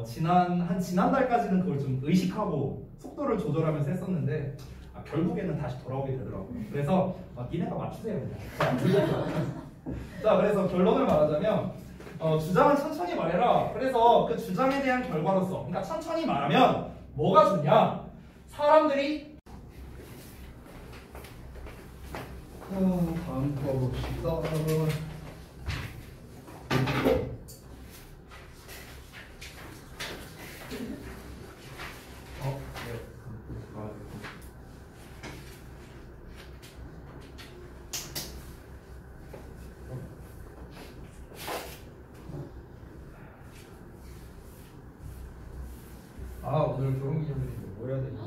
지난달까지는 그걸 좀 의식하고 속도를 조절하면서 했었는데 결국에는 다시 돌아오게 되더라고요. 그래서 니네가 맞추세요 그냥. 자 그래서 결론을 말하자면 주장은 천천히 말해라. 그래서 그 주장에 대한 결과로서 그러니까 천천히 말하면 뭐가 좋냐? 사람들이 다음 거 봅시다. 오늘 결혼기념일인데 뭐 해야 되냐?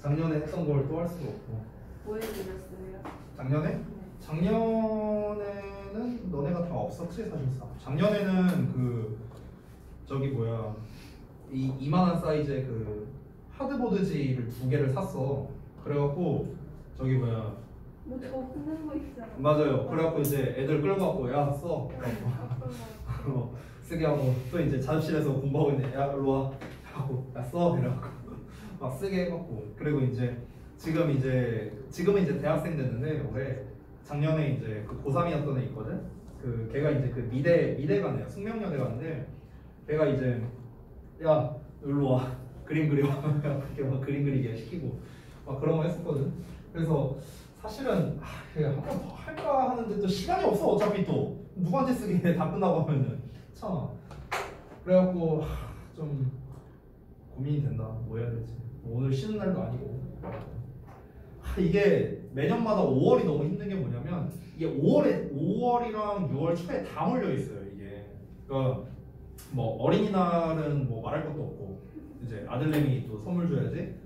작년에 했던 걸 또 할 수가 없고. 뭐 해드렸어요? 작년에? 네. 작년에는 너네가 다 없었지 사실상. 작년에는 이 이만한 사이즈의 그 하드보드지를 2개를 샀어. 그래갖고 뭐 접는 거 있잖아. 맞아요. 그래갖고 이제 애들 끌고 갖고 야 써. 쓰게 하고 또 이제 자습실에서 공부하고 있는데 야 일로 와 하고 야 써 이래갖고 막 쓰게 해갖고 그리고 이제 지금은 이제 대학생 됐는데 올해 작년에 이제 그 고3이었던 애 있거든. 그 걔가 이제 그 미대 가네요. 숙명여대 가는데 걔가 이제 야 일로 와 그림 그려 그렇게 막 그림 그리게 시키고 막 그런 거 했었거든. 그래서 사실은 한 번 더 할까 하는데 또 시간이 없어. 어차피 또 누구한테 쓰게 다 끝나고 하면은 참 그래갖고 좀 고민이 된다. 뭐 해야 될지. 오늘 쉬는 날도 아니고 이게 매년마다 5월이 너무 힘든 게 뭐냐면 이게 5월이랑 6월 초에 다 몰려 있어요. 이게 그러니까 뭐 어린이날은 뭐 말할 것도 없고 이제 아들내미 또 선물 줘야지.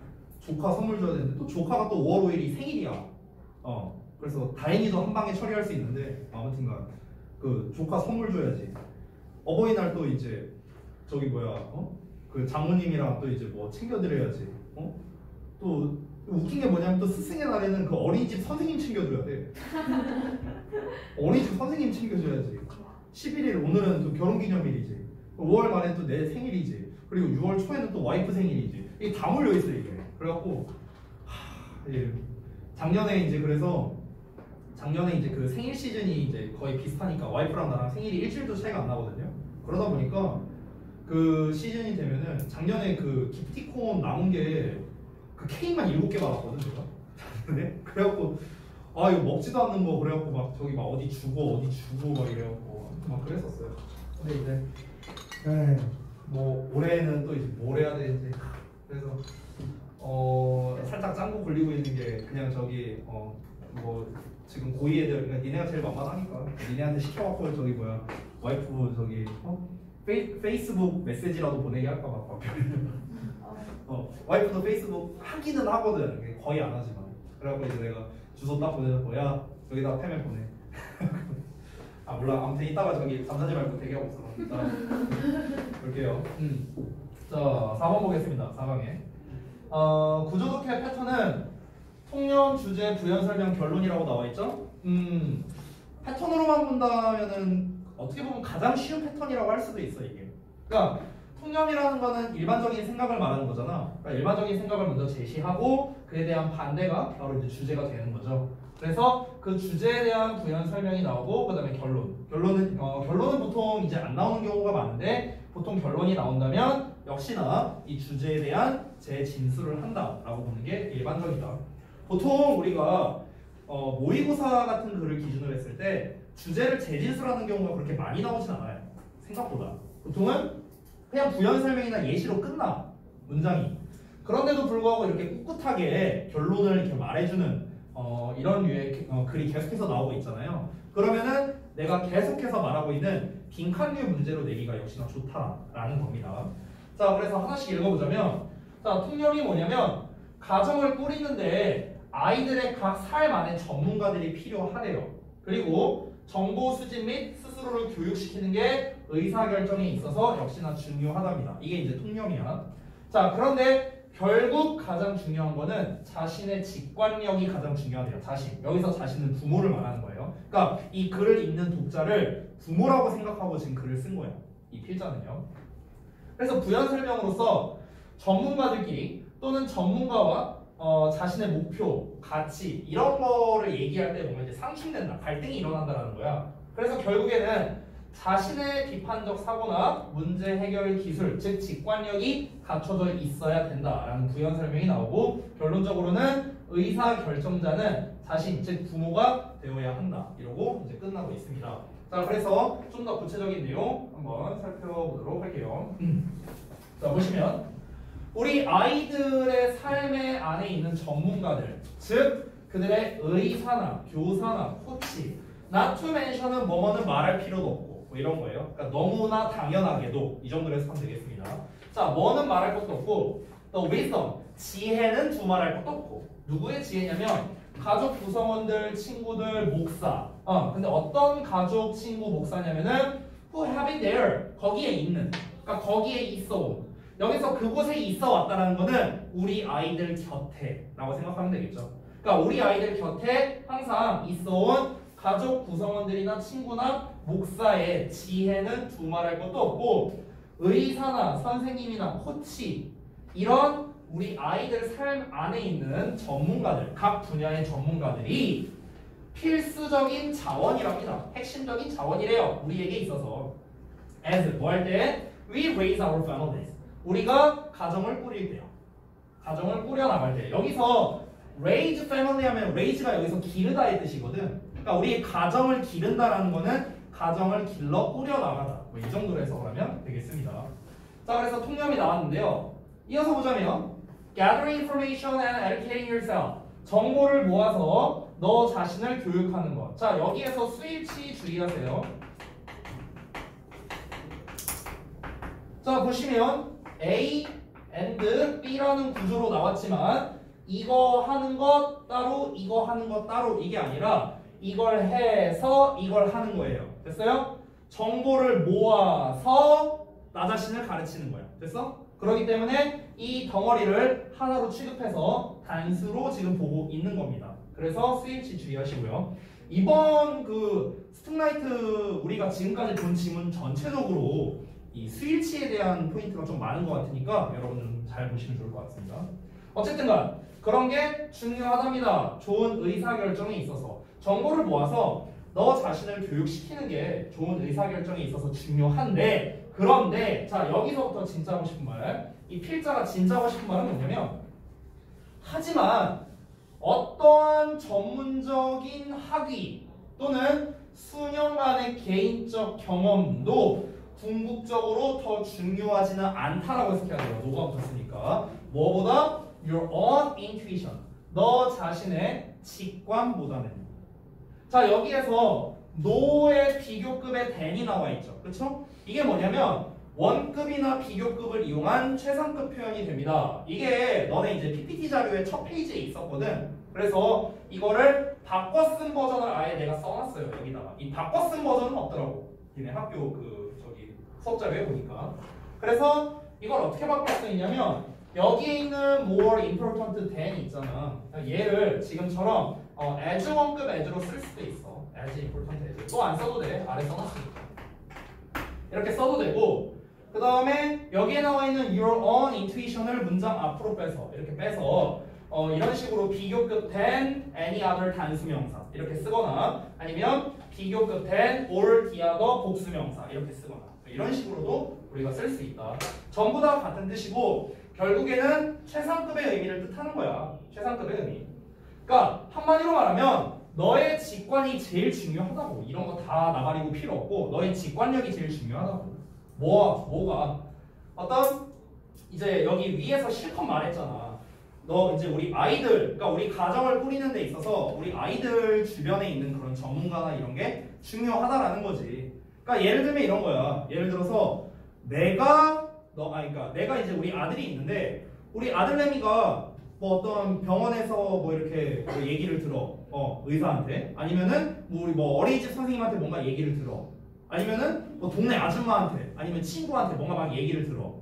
조카 선물 줘야 되는데 또 조카가 또 5월 5일이 생일이야. 그래서 다행히도 한 방에 처리할 수 있는데 아무튼간 그 조카 선물 줘야지. 어버이날 또 이제 저기 그 장모님이랑 또 이제 뭐 챙겨드려야지. 또 웃긴 게 뭐냐면 또 스승의 날에는 그 어린이집 선생님 챙겨줘야 돼. 어린이집 선생님 챙겨줘야지. 11일 오늘은 또 결혼기념일이지. 5월 말에 또 내 생일이지. 그리고 6월 초에는 또 와이프 생일이지. 이게 다 몰려 있어 이게. 그래갖고 작년에 이제 그 생일 시즌이 이제 거의 비슷하니까 와이프랑 나랑 생일이 일주일도 차이가 안 나거든요. 그러다 보니까 그 시즌이 되면은 작년에 그 기프티콘 남은 게 그 케이크만 7개 받았거든 제가. 네? 그래갖고 이거 먹지도 않는 거 그래갖고 막 저기 막 어디 주고 막 이래갖고 막 그랬었어요. 근데 이제 뭐 올해는 또 이제 뭘 해야 되는지 그래서 살짝 짱구 굴리고 있는 게 그냥 저기 뭐 지금 고2 애들 그러니까 니네가 제일 만만하니까 니네한테 시켜갖고 저기 와이프 저기 페이스북 메시지라도 보내게 할까 봐. 와이프도 페이스북 하기는 하거든. 거의 안 하지만. 그래갖고 이제 내가 주소 딱 보내서 야 여기다 팸에 보내. 몰라. 아무튼 이따가 저기 잠자지 말고 대기하고 있어. 이따 볼게요. 자 4번 보겠습니다. 4강에 구조독해 패턴은 통념, 주제, 부연, 설명, 결론이라고 나와 있죠. 패턴으로만 본다면은 어떻게 보면 가장 쉬운 패턴이라고 할 수도 있어 이게. 그러니까 통념이라는 거는 일반적인 생각을 말하는 거잖아. 그러니까 일반적인 생각을 먼저 제시하고 그에 대한 반대가 바로 이제 주제가 되는 거죠. 그래서 그 주제에 대한 부연 설명이 나오고 그다음에 결론은 보통 이제 안 나오는 경우가 많은데 보통 결론이 나온다면 역시나 이 주제에 대한 재진술을 한다라고 보는 게 일반적이다. 보통 우리가 모의고사 같은 글을 기준으로 했을 때 주제를 재진술하는 경우가 그렇게 많이 나오진 않아요. 생각보다. 보통은 그냥 부연 설명이나 예시로 끝나 문장이. 그런데도 불구하고 이렇게 꿋꿋하게 결론을 이렇게 말해주는 이런 류의 글이 계속해서 나오고 있잖아요. 그러면은 내가 계속해서 말하고 있는 빈칸류 문제로 내기가 역시나 좋다라는 겁니다. 자, 그래서 하나씩 읽어보자면, 자, 통념이 뭐냐면 가정을 꾸리는데 아이들의 각 삶 안에 전문가들이 필요하대요. 그리고 정보 수집 및 스스로를 교육시키는 게 의사결정에 있어서 역시나 중요하답니다. 이게 이제 통념이야. 자, 그런데 결국 가장 중요한 거는 자신의 직관력이 가장 중요하대요. 여기서 자신은 부모를 말하는 거예요. 그러니까 이 글을 읽는 독자를 부모라고 생각하고 지금 글을 쓴 거예요. 이 필자는요. 그래서 부연 설명으로서 전문가들끼리 또는 전문가와 자신의 목표, 가치 이런 거를 얘기할 때 뭔가 이제 상충된다, 갈등이 일어난다는 거야. 그래서 결국에는 자신의 비판적 사고나 문제 해결 기술, 즉 직관력이 갖춰져 있어야 된다라는 부연 설명이 나오고 결론적으로는 의사 결정자는 자신, 즉 부모가 되어야 한다. 이러고 이제 끝나고 있습니다. 자, 그래서 좀 더 구체적인 내용 한번 살펴보도록 할게요. 자, 보시면 우리 아이들의 삶의 안에 있는 전문가들, 즉 그들의 의사나 교사나 코치, not to mention은 뭐뭐는 말할 필요도 없고 뭐 이런 거예요. 그러니까 너무나 당연하게도 이 정도로 해서 하면 되겠습니다. 자, 뭐는 말할 것도 없고 또 wisdom, 지혜는 두말할 것도 없고. 누구의 지혜냐면 가족 구성원들, 친구들, 목사. 근데 어떤 가족, 친구, 목사냐면은 who have been there, 거기에 있는, 그러니까 거기에 있어온. 여기서 그곳에 있어 왔다는 거는 우리 아이들 곁에라고 생각하면 되겠죠. 그러니까 우리 아이들 곁에 항상 있어온 가족 구성원들이나 친구나 목사의 지혜는 두말할 것도 없고 의사나 선생님이나 코치 이런 우리 아이들 삶 안에 있는 전문가들, 각 분야의 전문가들이 필수적인 자원이랍니다. 핵심적인 자원이래요. 우리에게 있어서. as 뭐 할 때? We raise our families. 우리가 가정을 꾸릴 때요. 가정을 꾸려나갈 때. 여기서 raise family 하면 raise가 여기서 기르다의 뜻이거든. 그러니까 우리 가정을 기른다라는 거는 가정을 길러 꾸려나가다. 뭐 이 정도로 해석을 하면 되겠습니다. 자, 그래서 통념이 나왔는데요. 이어서 보자면 gathering information and educating yourself. 정보를 모아서 너 자신을 교육하는 것. 자, 여기에서 스위치 주의하세요. 자, 보시면 A and B라는 구조로 나왔지만 이거 하는 것 따로 이거 하는 것 따로 이게 아니라 이걸 해서 이걸 하는 거예요. 됐어요? 정보를 모아서 나 자신을 가르치는 거야. 됐어? 그렇기 때문에 이 덩어리를 하나로 취급해서 단수로 지금 보고 있는 겁니다. 그래서 스위치 주의하시고요. 이번 그 스툭라이트 우리가 지금까지 본 지문 전체적으로 이 스위치에 대한 포인트가 좀 많은 것 같으니까 여러분은 잘 보시면 좋을 것 같습니다. 어쨌든간 그런 게 중요하답니다. 좋은 의사결정에 있어서 정보를 모아서 너 자신을 교육시키는 게 좋은 의사결정에 있어서 중요한데, 그런데 자 여기서부터 진짜 하고 싶은 말, 이 필자가 진짜 하고 싶은 말은 뭐냐면, 하지만 어떠한 전문적인 학위 또는 수년간의 개인적 경험도 궁극적으로 더 중요하지는 않다라고 해석해야 돼요. 노가 붙었으니까. 뭐보다? Your own intuition. 너 자신의 직관보다는. 자, 여기에서 노의 비교급의 than이 나와 있죠. 그렇죠? 이게 뭐냐면 원급이나 비교급을 이용한 최상급 표현이 됩니다. 이게 너네 이제 PPT 자료의 첫 페이지에 있었거든. 그래서 이거를 바꿔 쓴 버전을 아예 내가 써놨어요. 여기다가. 이 바꿔 쓴 버전은 없더라고. 니네 학교 그 저기 수업 자료에 보니까. 그래서 이걸 어떻게 바꿀 수 있냐면 여기에 있는 more important than 있잖아. 얘를 지금처럼 as 원급 as로 쓸 수도 있어. as important as. 또 안 써도 돼. 아래 써놨으니까. 이렇게 써도 되고, 그 다음에 여기에 나와 있는 your own intuition을 문장 앞으로 빼서 이렇게 빼서 이런 식으로 비교급 than any other 단수명사 이렇게 쓰거나, 아니면 비교급 than or the other 복수명사 이렇게 쓰거나, 이런 식으로도 우리가 쓸 수 있다. 전부 다 같은 뜻이고 결국에는 최상급의 의미를 뜻하는 거야. 최상급의 의미. 그러니까 한마디로 말하면 너의 직관이 제일 중요하다고. 이런 거 다 나가리고 필요 없고 너의 직관력이 제일 중요하다고. 뭐가 어떤 이제 여기 위에서 실컷 말했잖아. 너 이제 우리 아이들, 그러니까 우리 가정을 꾸리는 데 있어서 우리 아이들 주변에 있는 그런 전문가나 이런 게 중요하다라는 거지. 그러니까 예를 들면 이런 거야. 예를 들어서 그러니까 내가 이제 우리 아들이 있는데 우리 아들내미가 뭐 어떤 병원에서 뭐 이렇게 뭐 얘기를 들어. 의사한테. 아니면은 뭐 우리 뭐 어린이집 선생님한테 뭔가 얘기를 들어. 아니면은 뭐 동네 아줌마한테, 아니면 친구한테 뭔가 막 얘기를 들어.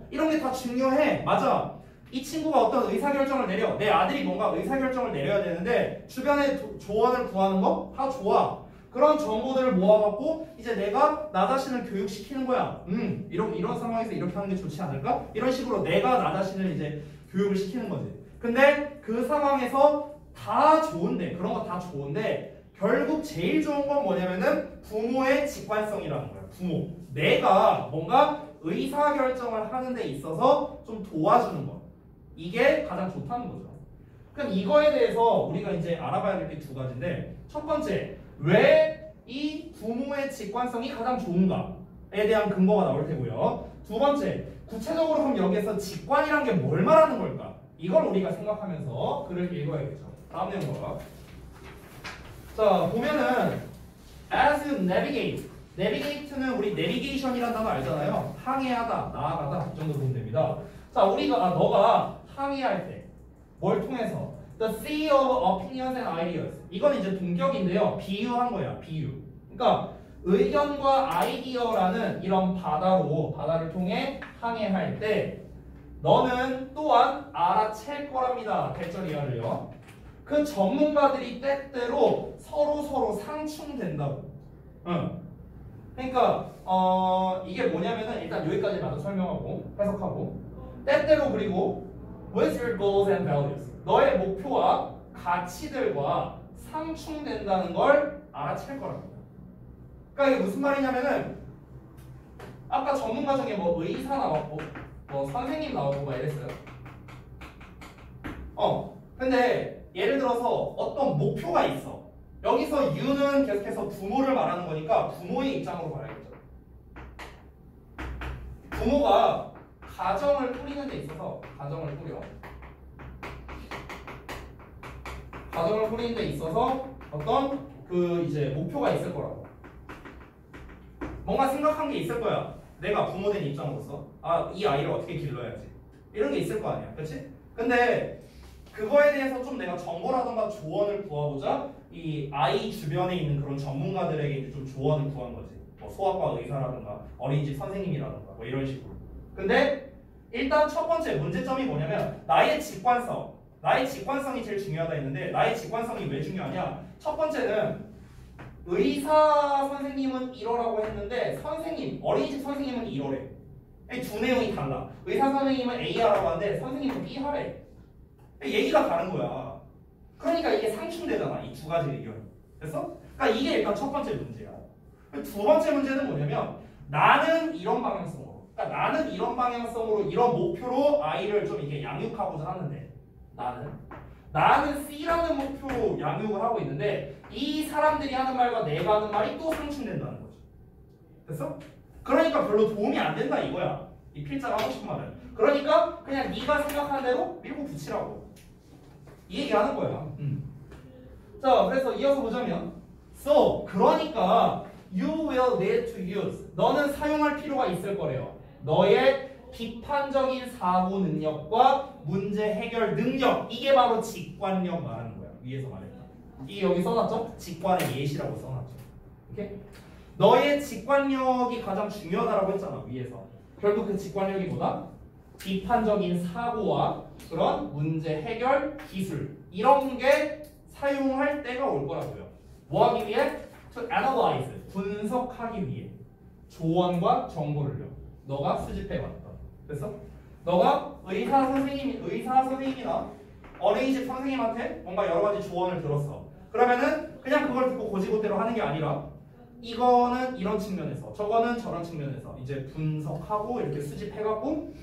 이런 게 다 중요해. 맞아. 이 친구가 어떤 의사결정을 내려. 내 아들이 뭔가 의사결정을 내려야 되는데 주변에 조언을 구하는 거 다 좋아. 그런 정보들을 모아갖고 이제 내가 나 자신을 교육시키는 거야. 이런 상황에서 이렇게 하는 게 좋지 않을까? 이런 식으로 내가 나 자신을 이제 교육을 시키는 거지. 근데 그 상황에서 다 좋은데, 그런 거 다 좋은데 결국 제일 좋은 건 뭐냐면은 부모의 직관성이라는 거야. 부모. 내가 뭔가 의사결정을 하는 데 있어서 좀 도와주는 거. 이게 가장 좋다는 거죠. 그럼 이거에 대해서 우리가 이제 알아봐야 될 게 두 가지인데, 첫 번째, 왜 이 부모의 직관성이 가장 좋은가에 대한 근거가 나올 테고요. 두 번째, 구체적으로 그럼 여기에서 직관이란 게 뭘 말하는 걸까? 이걸 우리가 생각하면서 글을 읽어야겠죠. 다음 내용 봐봐. 자, 보면은 as you navigate. navigate는 우리 navigation이라는 단어 알잖아요. 항해하다, 나아가다 이 정도 보면 됩니다. 자, 너가 항해할 때 뭘 통해서? The sea of opinions and ideas. 이건 이제 동격인데요. 비유한 거야. 비유. 그러니까 의견과 아이디어라는 이런 바다를 통해 항해할 때 너는 또한 알아챌 거랍니다. 대절 이하를요. 그 전문가들이 때때로 서로 상충된다고. 그러니까 이게 뭐냐면은 일단 여기까지 나도 설명하고 해석하고, 때때로 그리고 with your goals and values. 너의 목표와 가치들과 상충된다는 걸 알아챌 거랍니다. 그러니까 이게 무슨 말이냐면은 아까 전문가 중에 뭐 의사 나왔고 뭐 선생님 나오고 막 이랬어요. 근데 예를 들어서 어떤 목표가 있어. 여기서 you는 계속해서 부모를 말하는 거니까 부모의 입장으로 말하겠죠. 부모가 가정을 꾸리는 데 있어서 가정을 꾸리는 데 있어서 어떤 그 이제 목표가 있을 거라고. 뭔가 생각한 게 있을 거야. 내가 부모된 입장으로서 이 아이를 어떻게 길러야지. 이런 게 있을 거 아니야. 그렇지? 근데 그거에 대해서 좀 내가 정보라던가 조언을 구하고자 이 아이 주변에 있는 그런 전문가들에게 이제 좀 조언을 구한 거지. 뭐 소아과 의사라든가 어린이집 선생님이라든가 뭐 이런 식으로. 근데 일단 첫 번째 문제점이 뭐냐면 나의 직관성이 제일 중요하다 했는데 나의 직관성이 왜 중요하냐? 첫 번째는 의사 선생님은 이러라고 했는데 어린이집 선생님은 이러래. 이 두 내용이 달라. 의사 선생님은 A 하라고 하는데 선생님은 B 하래. 얘기가 다른 거야. 그러니까 이게 상충되잖아. 이 두 가지 의견이. 됐어? 그러니까 이게 일단 첫 번째 문제야. 두 번째 문제는 뭐냐면 나는 이런 방향성으로 이런 목표로 아이를 좀 이렇게 양육하고자 하는데 나는 C라는 목표로 양육을 하고 있는데 이 사람들이 하는 말과 내가 하는 말이 또 상충된다는 거죠. 됐어? 그러니까 별로 도움이 안 된다 이거야. 이 필자가 하고 싶은 말은. 그러니까 그냥 네가 생각하는 대로 밀고 붙이라고 이 얘기하는 거야. 자, 그래서 이어서 보자면 So, 그러니까 you will need to use. 너는 사용할 필요가 있을 거래요. 너의 비판적인 사고 능력과 문제 해결 능력. 이게 바로 직관력 말하는 거야. 위에서 말했다. 이게 여기 써놨죠? 직관의 예시라고 써놨죠. 오케이? 너의 직관력이 가장 중요하다라고 했잖아. 위에서. 결국 그 직관력이 뭐다? 비판적인 사고와 그런 문제 해결 기술. 이런 게 사용할 때가 올 거라고요. 뭐 하기 위해? To analyze. 분석하기 위해. 조언과 정보를요. 너가 수집해봤다. 됐어? 너가 의사 선생님이나 어린이집 선생님한테 뭔가 여러 가지 조언을 들었어. 그러면은 그냥 그걸 듣고 고지고대로 하는 게 아니라 이거는 이런 측면에서 저거는 저런 측면에서 이제 분석하고 이렇게 수집해갖고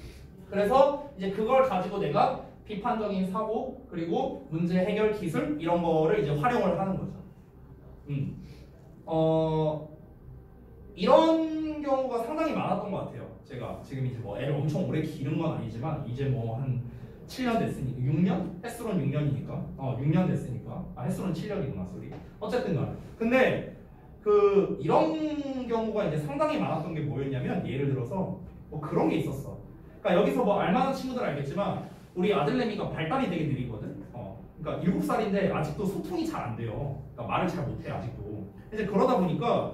그래서 이제 그걸 가지고 내가 비판적인 사고 그리고 문제 해결 기술 이런 거를 이제 활용을 하는 거죠. 이런 경우가 상당히 많았던 것 같아요. 제가 지금 이제 뭐 애를 엄청 오래 기른 건 아니지만 이제 뭐 한 7년 됐으니까 6년? 햇수론 6년이니까 6년 됐으니까 햇수론 7년이구나 소리. 어쨌든간 근데 이런 경우가 이제 상당히 많았던 게 뭐였냐면 예를 들어서 뭐 그런 게 있었어. 그러니까 여기서 뭐 알만한 친구들 알겠지만 우리 아들내미가 발달이 되게 느리거든. 그러니까 7살인데 아직도 소통이 잘 안 돼요. 그러니까 말을 잘 못해 아직도. 이제 그러다 보니까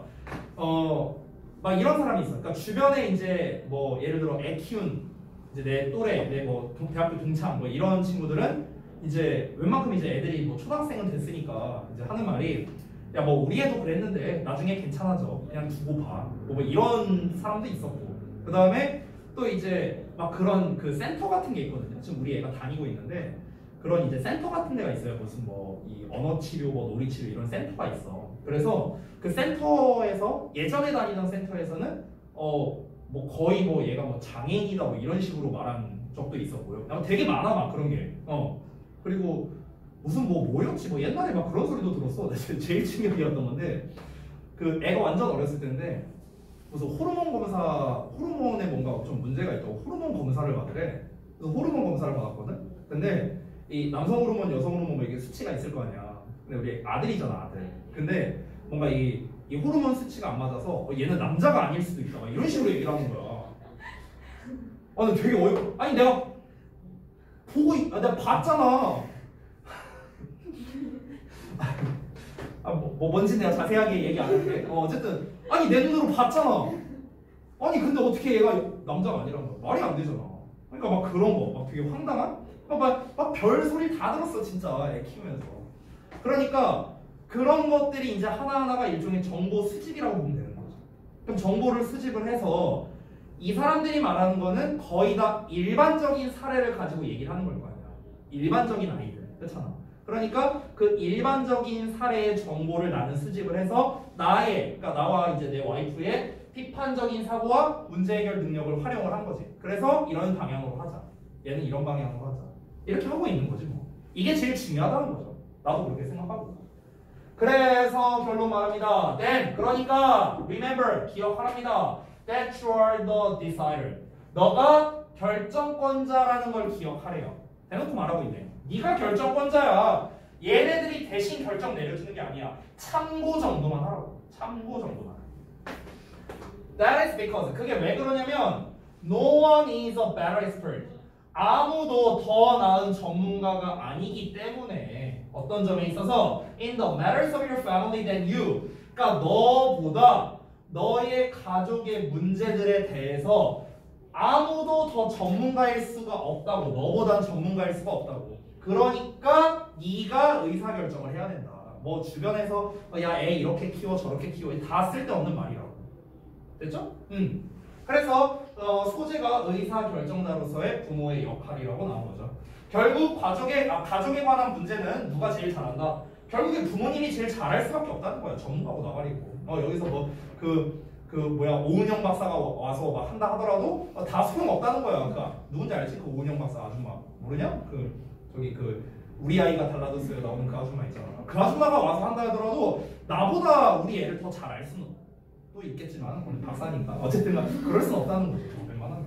막 이런 사람이 있어. 그러니까 주변에 이제 뭐 예를 들어 애 키운 이제 내 또래, 내 뭐 대학교 동창 뭐 이런 친구들은 이제 웬만큼 이제 애들이 뭐 초등학생은 됐으니까 이제 하는 말이 야 뭐 우리 애도 그랬는데 나중에 괜찮아져. 그냥 두고 봐. 뭐 이런 사람도 있었고. 그 다음에 또 이제 막 그런 그 센터 같은 게 있거든요. 지금 우리 애가 다니고 있는데 그런 이제 센터 같은 데가 있어요. 무슨 뭐 이 언어 치료, 뭐 놀이 치료 이런 센터가 있어. 그래서 그 센터에서 예전에 다니던 센터에서는 뭐 거의 뭐 얘가 뭐 장애인이다 뭐 이런 식으로 말한 적도 있었고요. 되게 많아 막 그런 게. 그리고 무슨 뭐였지 뭐 옛날에 막 그런 소리도 들었어. 제일 충격이었던 건데 그 애가 완전 어렸을 때인데 무슨 호르몬에 뭔가 좀 문제가 있다고 호르몬 검사를 받으래. 그래서 호르몬 검사를 받았거든. 근데 이 남성 호르몬, 여성 호르몬 뭐 이게 수치가 있을 거 아니야. 근데 우리 아들이잖아 아들. 근데 뭔가 이 호르몬 수치가 안 맞아서 얘는 남자가 아닐 수도 있다. 막 이런 식으로 얘기를 하는 거야. 근데 되게 아니 내가 내가 봤잖아. 뭔지 내가 자세하게 얘기 안 할게. 어쨌든 아니 내 눈으로 봤잖아. 아니 근데 어떻게 얘가 남자가 아니라는 거야. 말이 안 되잖아. 그러니까 막 그런 거 막 되게 황당한 막 별 소리 다 들었어 진짜 애 키우면서. 그러니까 그런 것들이 이제 하나하나가 일종의 정보 수집이라고 보면 되는 거죠. 그럼 정보를 수집을 해서 이 사람들이 말하는 거는 거의 다 일반적인 사례를 가지고 얘기를 하는 걸 거 아니야. 일반적인 아이들. 그렇잖아. 그러니까 그 일반적인 사례의 정보를 나는 수집을 해서 그러니까 나와 이제 내 와이프의 비판적인 사고와 문제 해결 능력을 활용을 한 거지. 그래서 이런 방향으로 하자. 얘는 이런 방향으로 하자. 이렇게 하고 있는 거지 뭐. 이게 제일 중요하다는 거죠. 나도 그렇게 생각하고. 그래서 결론 말합니다. Then 그러니까 remember 기억하랍니다. That you are the decider. 너가 결정권자라는 걸 기억하래요. 대놓고 말하고 있네. 네가 결정권자야. 얘네들이 대신 결정 내려주는 게 아니야. 참고 정도만 하라고. 참고 정도만. That is because 그게 왜 그러냐면 No one is a better expert. 아무도 더 나은 전문가가 아니기 때문에 어떤 점에 있어서 in the matters of your family than you, 그러니까 너보다 너의 가족의 문제들에 대해서 아무도 더 전문가일 수가 없다고. 너보단 전문가일 수가 없다고. 그러니까 네가 의사결정을 해야 된다. 뭐 주변에서 야 애 이렇게 키워 저렇게 키워 다 쓸데없는 말이라고. 됐죠? 그래서 소재가 의사결정자로서의 부모의 역할이라고 나온 거죠. 결국 가족에 관한 문제는 누가 제일 잘한다? 결국에 부모님이 제일 잘할 수밖에 없다는 거야. 전문가고 나발이고. 여기서 뭐 오은영 박사가 와서 막 한다 하더라도 다 소용없다는 거야. 누군지 알지? 그 오은영 박사 아줌마 모르냐? 우리 아이가 달라졌어요 나오는 그 아줌마 있잖아. 그 아줌마가 와서 한다 하더라도 나보다 우리 애를 더 잘 알 수는 또 있겠지만 박사니까 어쨌든 그럴 수는 없다는 거죠. 웬만하면.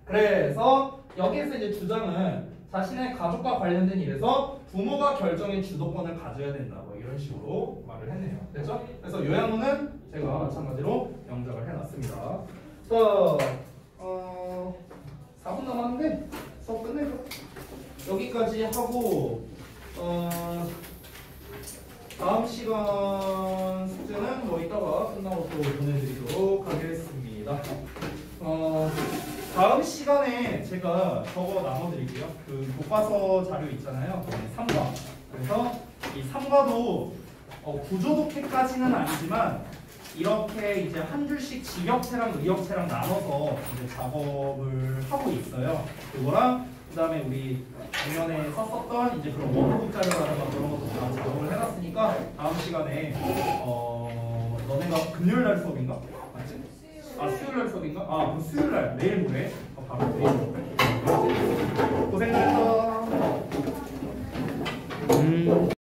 그래서 여기에서 이제 주장은 자신의 가족과 관련된 일에서 부모가 결정의 주도권을 가져야 된다. 뭐 이런 식으로 말을 했네요. 됐죠? 그래서 요양문은 제가 마찬가지로 영작을 해놨습니다. 그래서 4분 남았는데 수업 끝내죠. 여기까지 하고 다음 시간 숙제는 뭐 이따가 끝나고 또 보내드리도록 하겠습니다. 다음 시간에 제가 저거 나눠드릴게요. 그 교과서 자료 있잖아요. 3과. 그래서 이 3과도 구조독해까지는 아니지만 이렇게 이제 한 줄씩 직역체랑 의역체랑 나눠서 이제 작업을 하고 있어요. 그거랑 그다음에 우리 작년에 썼었던 이제 그런 워크북 자료라든가 그런 것도 다 작업을 해놨으니까 다음 시간에 너네가 금요일 날 수업인가? 맞지? 수요일 날 수업인가? 그럼 수요일 날 내일 모레 바로 드리도록 할게요. 고생했어.